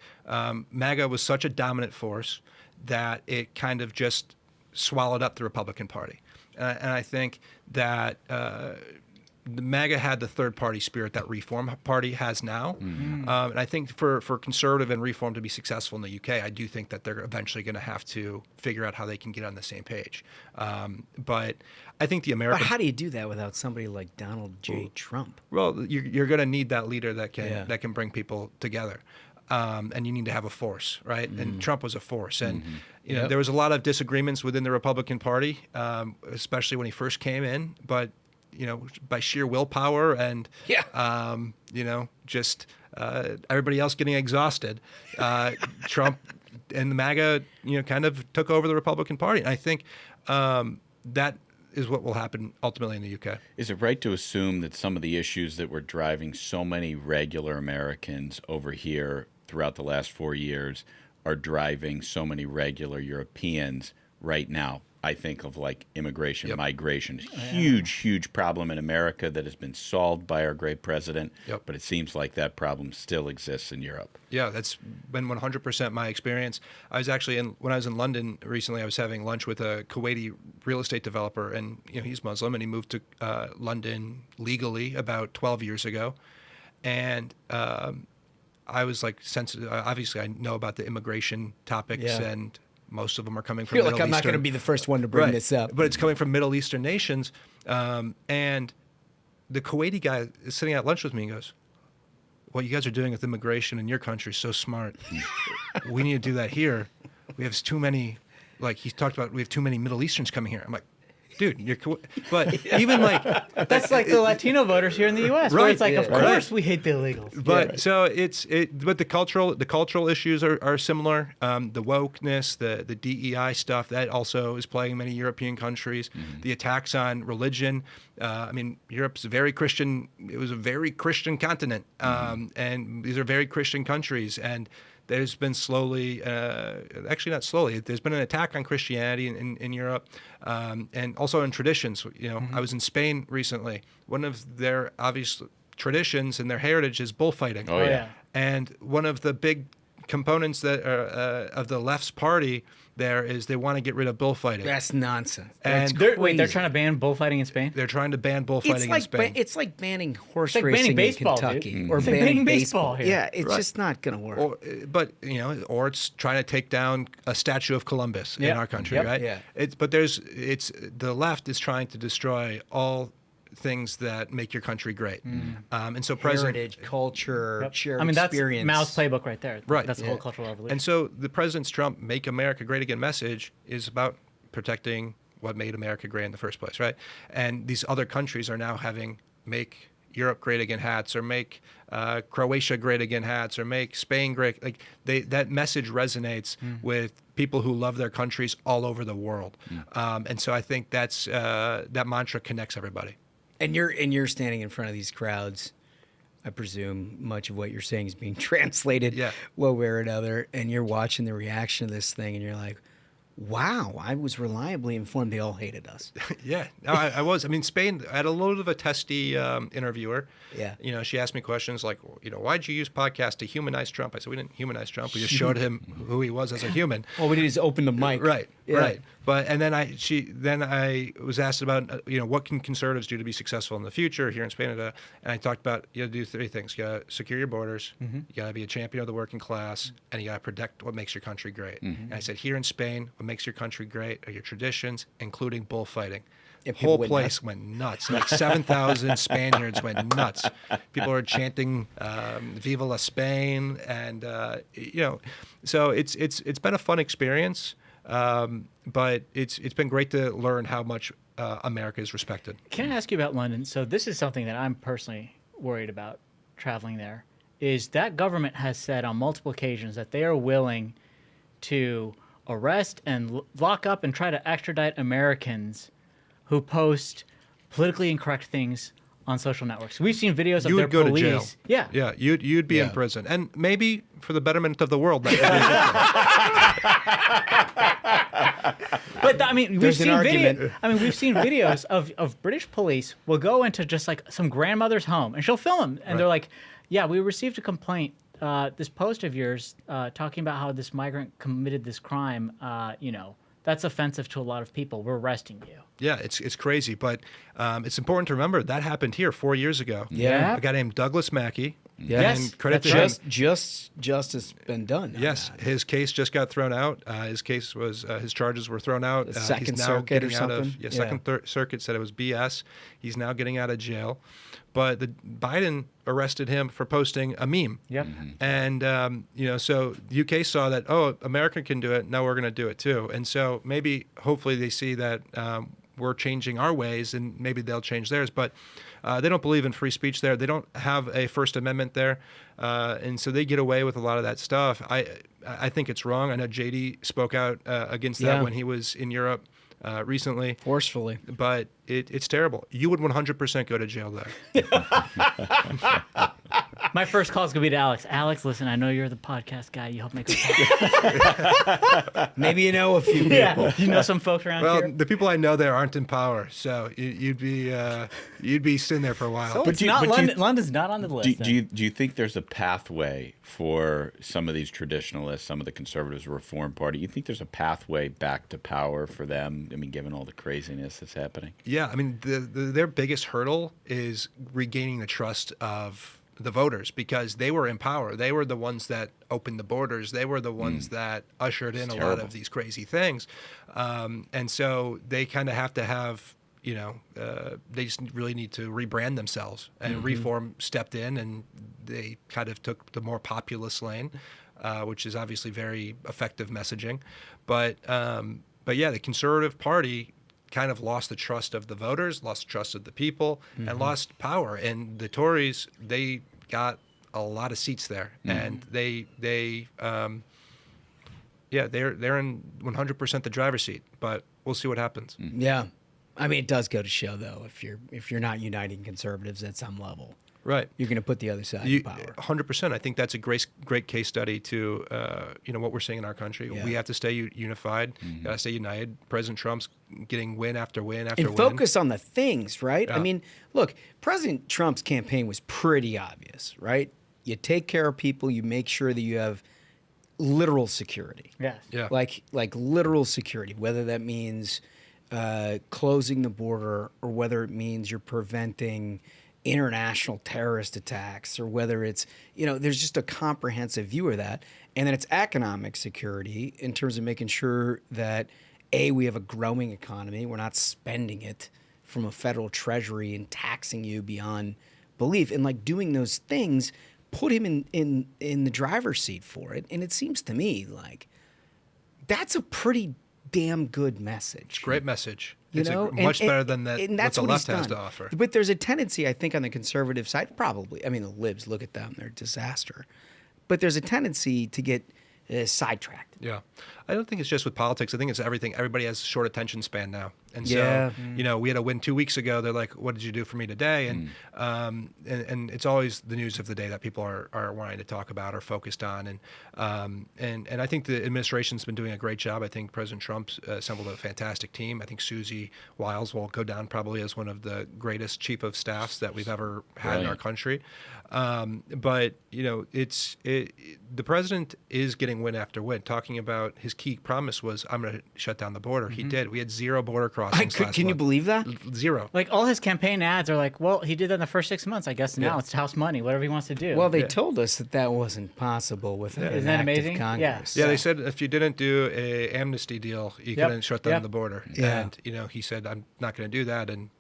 MAGA was such a dominant force that it kind of just swallowed up the Republican Party, and I think that. The MAGA had the third-party spirit that Reform Party has now. And I think for conservative and Reform to be successful in the UK, I do think that they're eventually going to have to figure out how they can get on the same page. But I think the American... But how do you do that without somebody like Donald J. Trump? Well, you're going to need that leader that can bring people together. And you need to have a force, right? And Trump was a force. And you know, there was a lot of disagreements within the Republican Party, especially when he first came in. But you know, by sheer willpower and, you know, just everybody else getting exhausted, Trump and the MAGA, you know, kind of took over the Republican Party. And I think that is what will happen ultimately in the UK. Is it right to assume that some of the issues that were driving so many regular Americans over here throughout the last 4 years are driving so many regular Europeans right now? I think of like immigration, migration, huge problem in America that has been solved by our great president. But it seems like that problem still exists in Europe. Yeah, that's been 100% my experience. I was actually when I was in London recently, I was having lunch with a Kuwaiti real estate developer, and you know, he's Muslim, and he moved to London legally about 12 years ago. And I was like sensitive. Obviously, I know about the immigration topics and most of them are coming from Middle Eastern. I'm not going to be the first one to bring this up. But it's coming from Middle Eastern nations. And the Kuwaiti guy is sitting at lunch with me and goes, what you guys are doing with immigration in your country is so smart. We need to do that here. We have too many, like he talked about, we have too many Middle Easterns coming here. I'm like, dude, but even like that's like the Latino voters here in the U.S. where it's like, of course we hate the illegals. But so but the cultural issues are similar. The wokeness, the DEI stuff that also is plaguing many European countries. The attacks on religion. I mean, Europe's very Christian. It was a very Christian continent, and these are very Christian countries, and there's been slowly, actually not slowly, there's been an attack on Christianity in Europe, and also in traditions. You know, I was in Spain recently. One of their obvious traditions and their heritage is bullfighting. Oh, yeah. And one of the big components that are of the left's party there is they want to get rid of bullfighting. That's nonsense. And they're trying to ban bullfighting in Spain? They're trying to ban bullfighting in Spain. It's like banning horse like racing banning baseball, in Kentucky. dude. Or It's like banning banning baseball here. Yeah, it's just not going to work. Or it's trying to take down a statue of Columbus in our country, right? Yeah. But the left is trying to destroy all things that make your country great. And so Heritage, culture, shared that's experience. Mao's playbook right there. Right. That's the whole cultural revolution. And so the president's Trump "Make America Great Again" message is about protecting what made America great in the first place, right? And these other countries are now having "Make Europe Great Again" hats, or "Make Croatia Great Again" hats, or "Make Spain Great." Like that message resonates with people who love their countries all over the world. And so I think that's that mantra connects everybody. And you're standing in front of these crowds. I presume much of what you're saying is being translated one way or another, and you're watching the reaction of this thing, and you're like, wow, I was reliably informed they all hated us. Yeah, no, I was. I mean, Spain, I had a little bit of a testy interviewer. Yeah. You know, she asked me questions like, why'd you use podcast to humanize Trump? I said, we didn't humanize Trump. We just showed him who he was as a human. All we did is open the mic. Right, Yeah. right. But and then I was asked about what can conservatives do to be successful in the future here in Spain, and I talked about you got to do three things: you got to secure your borders, you got to be a champion of the working class, and you got to protect what makes your country great. And I said, here in Spain, what makes your country great are your traditions, including bullfighting. The whole place went nuts. Like 7,000 Spaniards went nuts. People were chanting "Viva la Spain," and so it's been a fun experience. But it's been great to learn how much America is respected. Can I ask you about London? So this is something that I'm personally worried about traveling there, is that government has said on multiple occasions that they are willing to arrest and lock up and try to extradite Americans who post politically incorrect things on social networks. We've seen videos of their police. You would go to jail. Yeah. Yeah, you'd be in prison. And maybe for the betterment of the world. But I mean, we've seen videos of British police will go into just like some grandmother's home and she'll film them. And they're like, yeah, we received a complaint, this post of yours talking about how this migrant committed this crime, that's offensive to a lot of people. We're arresting you. Yeah, it's crazy, but it's important to remember that happened here 4 years ago. Yeah. A guy named Douglas Mackey. Yes, and credit to him. Justice been done. Yes, his case just got thrown out. His case was his charges were thrown out. The Second he's now Circuit or getting out something. of Second Circuit said it was BS. He's now getting out of jail, but Biden arrested him for posting a meme. Yep. And so the UK saw that America can do it. Now we're going to do it too. And so hopefully they see that we're changing our ways, and maybe they'll change theirs. But they don't believe in free speech there. They don't have a First Amendment there, and so they get away with a lot of that stuff. I think it's wrong. I know JD spoke out against that when he was in Europe recently. Forcefully. But it's terrible. You would 100% go to jail there. My first call is going to be to Alex. Alex, listen, I know you're the podcast guy. You help make the podcast. Maybe you know a few people. Yeah. You know some folks around here? Well, the people I know there aren't in power, so you'd be sitting there for a while. So London's not on the list. Do you think there's a pathway for some of these traditionalists, some of the conservatives, Reform Party? You think there's a pathway back to power for them? I mean, given all the craziness that's happening. Yeah, I mean, their biggest hurdle is regaining the trust of the voters, because they were in power. They were the ones that opened the borders. They were the ones that ushered in a lot of these crazy things. And so they kind of have to have, they just really need to rebrand themselves. And Reform stepped in, and they kind of took the more populist lane, which is obviously very effective messaging. But yeah, the Conservative Party kind of lost the trust of the voters, lost the trust of the people, and lost power. And the Tories, they got a lot of seats there, and they're in 100% the driver's seat. But we'll see what happens. Yeah, I mean, it does go to show, though, if you're not uniting conservatives at some level, right, you're going to put the other side in power. 100%. I think that's a great case study to what we're seeing in our country. Yeah. We have to stay unified. Got to stay united. President Trump's getting win after win after win. And focus on the things, right? Yeah. I mean, look, President Trump's campaign was pretty obvious, right? You take care of people. You make sure that you have literal security. Yes. Yeah. Like literal security, whether that means closing the border or whether it means you're preventing international terrorist attacks or whether it's, there's just a comprehensive view of that. And then it's economic security in terms of making sure that, A, we have a growing economy. We're not spending it from a federal treasury and taxing you beyond belief. And like doing those things put him in the driver's seat for it. And it seems to me like that's a pretty damn good message. Great message. You It's know, much better than that and what that's the what left he's has done. to offer. But there's a tendency, I think, on the conservative side, probably. I mean, the libs, look at them; they're a disaster. But there's a tendency to get sidetracked. Yeah. I don't think it's just with politics. I think it's everything. Everybody has a short attention span now. And so, Yeah. we had a win 2 weeks ago. They're like, what did you do for me today? And it's always the news of the day that people are wanting to talk about or focused on. And I think the administration's been doing a great job. I think President Trump's assembled a fantastic team. I think Susie Wiles will go down probably as one of the greatest chief of staffs that we've ever had in our country. But the president is getting win after win. Talking about his key promise was, I'm going to shut down the border. He did. We had 0 border crossings. Can you believe that? 0. Like all his campaign ads are like, well, he did that in the first 6 months. I guess now it's house money, whatever he wants to do. Well, they told us that wasn't possible with an Isn't that active amazing? Congress. Yeah, they said if you didn't do a amnesty deal, you couldn't shut down the border. Yeah. And he said, I'm not going to do that. And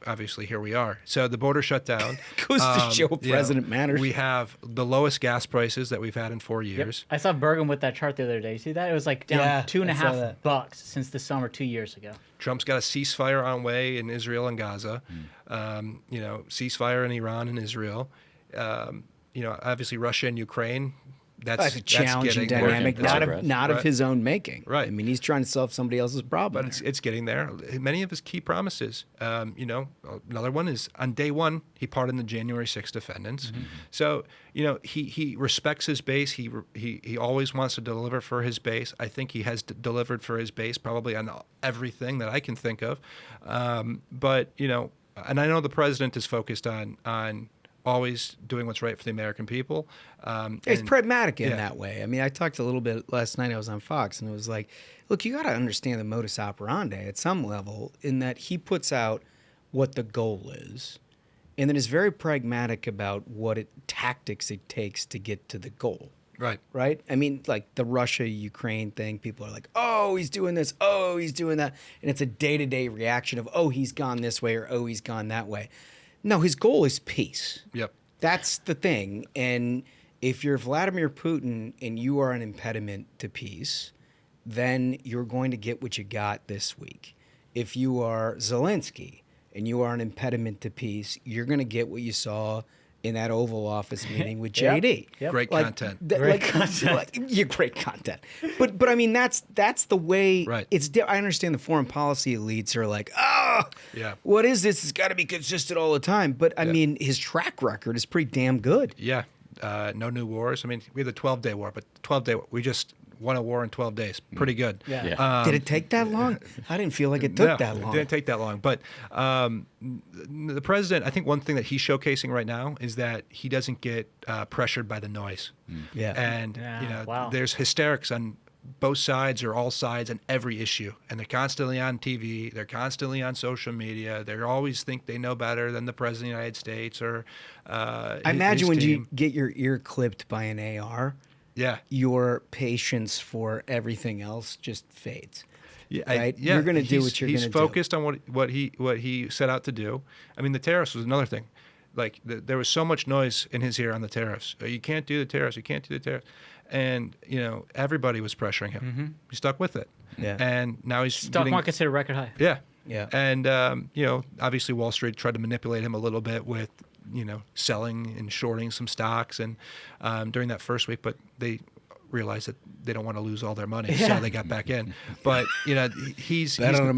obviously here we are. So the border shut down. Goes to show president matters. We have the lowest gas prices that we've had in 4 years. I saw Bergen with that chart the other day. You see that? It was like down $2.50 since the summer 2 years ago. Trump's got a ceasefire on way in Israel and Gaza. Ceasefire in Iran and Israel. Obviously Russia and Ukraine. That's a challenging dynamic, not of his own making. Right. I mean, he's trying to solve somebody else's problem. But it's getting there. Many of his key promises. Another one is on day one, he pardoned the January 6th defendants. Mm-hmm. So, he respects his base. He always wants to deliver for his base. I think he has delivered for his base probably on everything that I can think of. And I know the president is focused on always doing what's right for the American people. He's pragmatic in that way. I mean, I talked a little bit last night. I was on Fox, and it was like, look, you got to understand the modus operandi at some level in that he puts out what the goal is, and then is very pragmatic about what tactics it takes to get to the goal. Right. Right? I mean, like the Russia-Ukraine thing, people are like, oh, he's doing this, oh, he's doing that. And it's a day-to-day reaction of, oh, he's gone this way or, oh, he's gone that way. No, his goal is peace. Yep. That's the thing. And if you're Vladimir Putin and you are an impediment to peace, then you're going to get what you got this week. If you are Zelensky and you are an impediment to peace, you're going to get what you saw in that Oval Office meeting with JD. Yep. Great content. Great content. Great content. But I mean, that's the way. Right. I understand the foreign policy elites are like, Yeah. what is this? It's got to be consistent all the time. But I mean, his track record is pretty damn good. Yeah. No new wars. I mean, we had the 12-day war, but 12-day, we just won a war in 12 days. Pretty good. Yeah. Did it take that long? I didn't feel like it took that long. It didn't take that long. But the president, I think one thing that he's showcasing right now is that he doesn't get pressured by the noise. Yeah. And, there's hysterics on both sides or all sides on every issue. And they're constantly on TV. They're constantly on social media. They always think they know better than the president of the United States or I imagine when you get your ear clipped by an AR, your patience for everything else just fades. Yeah, right? You're going to do what you're going to do. He's focused on what he set out to do. I mean, the tariffs was another thing. Like there was so much noise in his ear on the tariffs. You can't do the tariffs. You can't do the tariffs. And everybody was pressuring him. Mm-hmm. He stuck with it. Yeah. And now he's stock market's hit a record high. Yeah. Yeah. And obviously Wall Street tried to manipulate him a little bit with selling and shorting some stocks and during that first week, but they realized that they don't want to lose all their money, so they got back in. But he's not going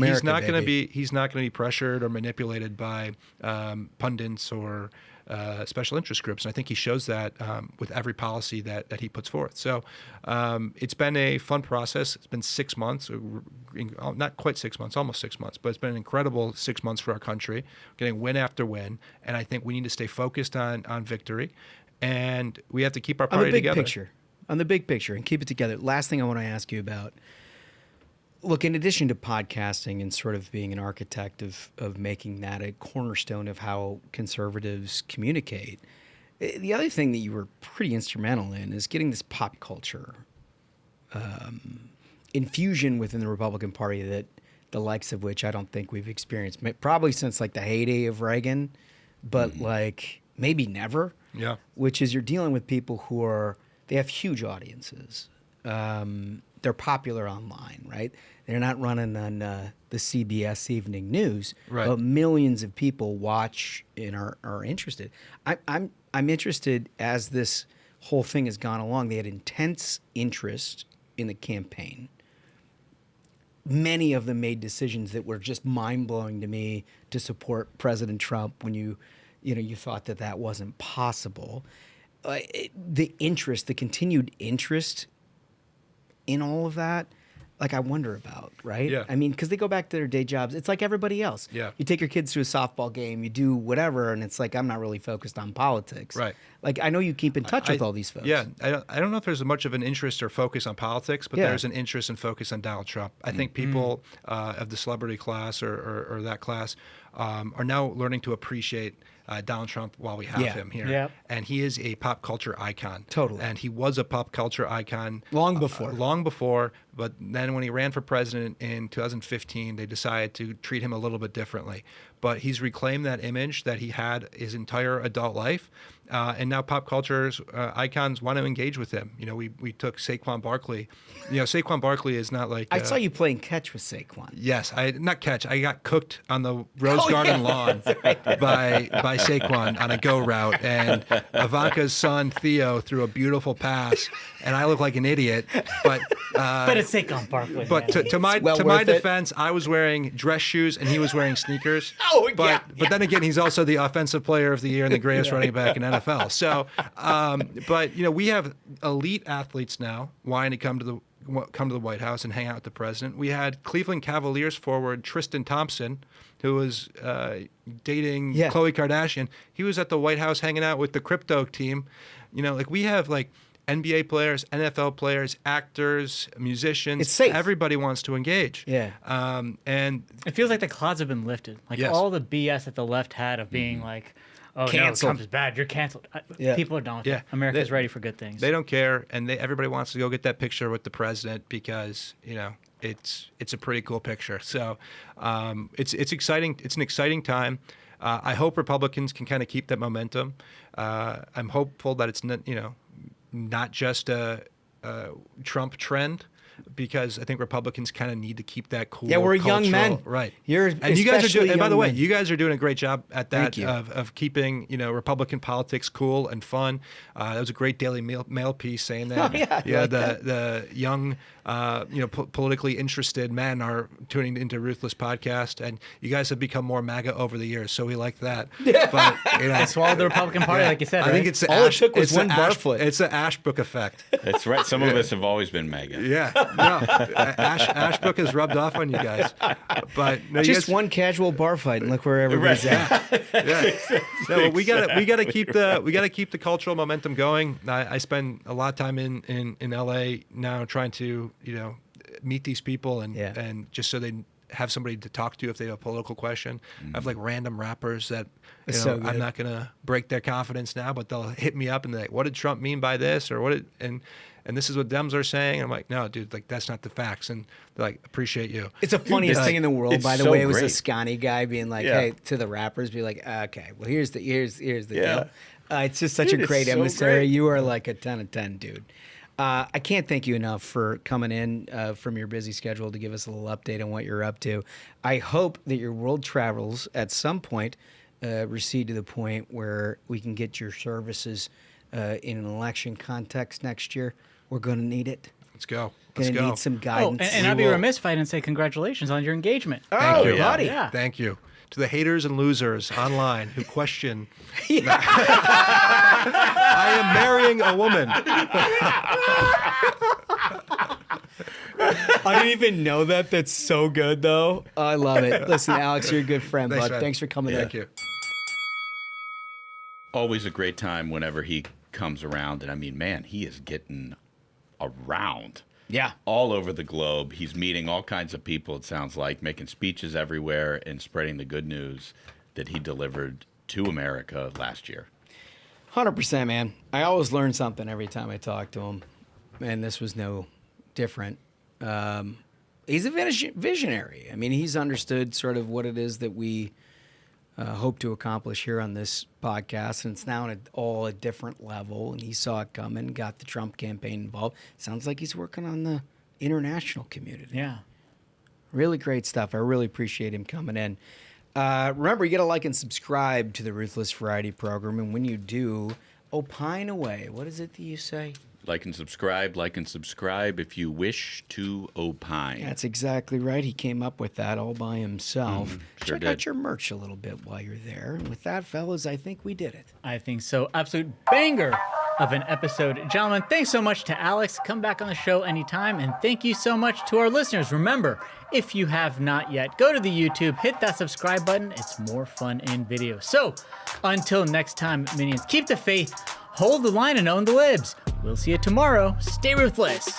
to be pressured or manipulated by pundits or special interest groups. And I think he shows that with every policy that he puts forth. So it's been a fun process. It's been 6 months, not quite 6 months, almost 6 months, but it's been an incredible 6 months for our country, getting win after win. And I think we need to stay focused on victory, and we have to keep our party together. Picture. on the big picture and keep it together. Last thing I want to ask you about. Look, in addition to podcasting and sort of being an architect of making that a cornerstone of how conservatives communicate, the other thing that you were pretty instrumental in is getting this pop culture infusion within the Republican Party that the likes of which I don't think we've experienced, probably since like the heyday of Reagan, but like maybe never. Yeah. Which is you're dealing with people who they have huge audiences. They're popular online, right? They're not running on the CBS Evening News, right. But millions of people watch and are interested. I'm interested as this whole thing has gone along. They had intense interest in the campaign. Many of them made decisions that were just mind-blowing to me to support President Trump when you thought that wasn't possible. The continued interest in all of that, like I wonder about, right? Yeah. I mean, because they go back to their day jobs. It's like everybody else. Yeah. You take your kids to a softball game, you do whatever, and it's like, I'm not really focused on politics. Right. Like, I know you keep in touch with all these folks. Yeah. I don't know if there's much of an interest or focus on politics, but Yeah. there's an interest and focus on Donald Trump. I think people of the celebrity class or that class are now learning to appreciate Donald Trump while we have him here. Yeah. And he is a pop culture icon. Totally. And he was a pop culture icon. Long before. But then when he ran for president in 2015, they decided to treat him a little bit differently. But he's reclaimed that image that he had his entire adult life. And now pop culture's icons want to engage with him. You know, we took Saquon Barkley. You know, Saquon Barkley is not like... I saw you playing catch with Saquon. Yes, not catch. I got cooked on the Rose Garden lawn by Saquon on a go route, and Ivanka's son Theo threw a beautiful pass, and I look like an idiot. But it's Saquon Barkley. But to my defense, I was wearing dress shoes and he was wearing sneakers. But then again, he's also the offensive player of the year and the greatest running back in NFL. So, but you know, we have elite athletes now wanting to come to the White House and hang out with the president. We had Cleveland Cavaliers forward Tristan Thompson, who was dating Khloe Kardashian. He was at the White House hanging out with the crypto team. You know, like we have like NBA players, NFL players, actors, musicians. It's safe. Everybody wants to engage. Yeah. And it feels like the clouds have been lifted. Like all the BS that the left had of being like, oh, canceled. no, Trump is bad. You're canceled. People are done with it. America's ready for good things. They don't care, and everybody wants to go get that picture with the president because, you know, it's a pretty cool picture. So it's exciting. It's an exciting time. I hope Republicans can kind of keep that momentum. I'm hopeful that it's not just a Trump trend, because I think Republicans kind of need to keep that cool. Yeah, we're young men, right? And you guys are doing. And by the way, men. you guys are doing a great job at that Thank you. of keeping Republican politics cool and fun. That was a great Daily Mail piece saying that. The young, politically interested men are tuning into Ruthless podcast, and you guys have become more MAGA over the years, so we like that. Yeah. But they swallowed the Republican Party, like you said. I think it's all it took was one barfoot. It's the Ashbrook effect. That's right. Some of us have always been MAGA. Yeah, no, Ashbrook has rubbed off on you guys, but no, just one casual bar fight, and look where everybody's at. No, we gotta keep the cultural momentum going. I spend a lot of time in LA now trying to meet these people and just so they have somebody to talk to if they have a political question. I have like random rappers that I'm not gonna break their confidence now, but they'll hit me up and they're like, "What did Trump mean by this?" or "What did and this is what Dems are saying." And I'm like, "No, dude, like that's not the facts." And they're like, "Appreciate you." It's the funniest thing in the world, by the so way. It was great. a Scotty guy being like, "Hey," to the rappers, be like, "Okay, well here's the deal." It's just such a great emissary. Great. You are like a 10 of 10, dude. I can't thank you enough for coming in from your busy schedule to give us a little update on what you're up to. I hope that your world travels at some point recede to the point where we can get your services in an election context next year. We're going to need it. Let's go. Going to need some guidance. And I'd be remiss if I didn't say congratulations on your engagement. Thank you, buddy. Yeah. Thank you. To the haters and losers online who question, I am marrying a woman. I didn't even know that. That's so good, though. I love it. Listen, Alex, you're a good friend, Thanks, bud. man. Thanks for coming in. Thank you. Always a great time whenever he comes around, and I mean, man, he is getting around. Yeah. All over the globe. He's meeting all kinds of people, it sounds like, making speeches everywhere and spreading the good news that he delivered to America last year. 100%, man. I always learn something every time I talk to him, and this was no different. He's a visionary. I mean, he's understood sort of what it is that we hope to accomplish here on this podcast, and it's now at all a different level, and he saw it coming, got the Trump campaign involved. Sounds like he's working on the international community. Yeah. Really great stuff. I really appreciate him coming in. Remember, you got to like and subscribe to the Ruthless Variety program, and when you do, opine away. What is it that you say? Like and subscribe if you wish to opine. That's exactly right. He came up with that all by himself. Sure Check did. out your merch a little bit while you're there. And with that, fellas, I think we did it. I think so. Absolute banger of an episode. Gentlemen, thanks so much to Alex. Come back on the show anytime. And thank you so much to our listeners. Remember, if you have not yet, go to the YouTube, hit that subscribe button. It's more fun in video. So until next time, minions, keep the faith, hold the line, and own the libs. We'll see you tomorrow. Stay ruthless.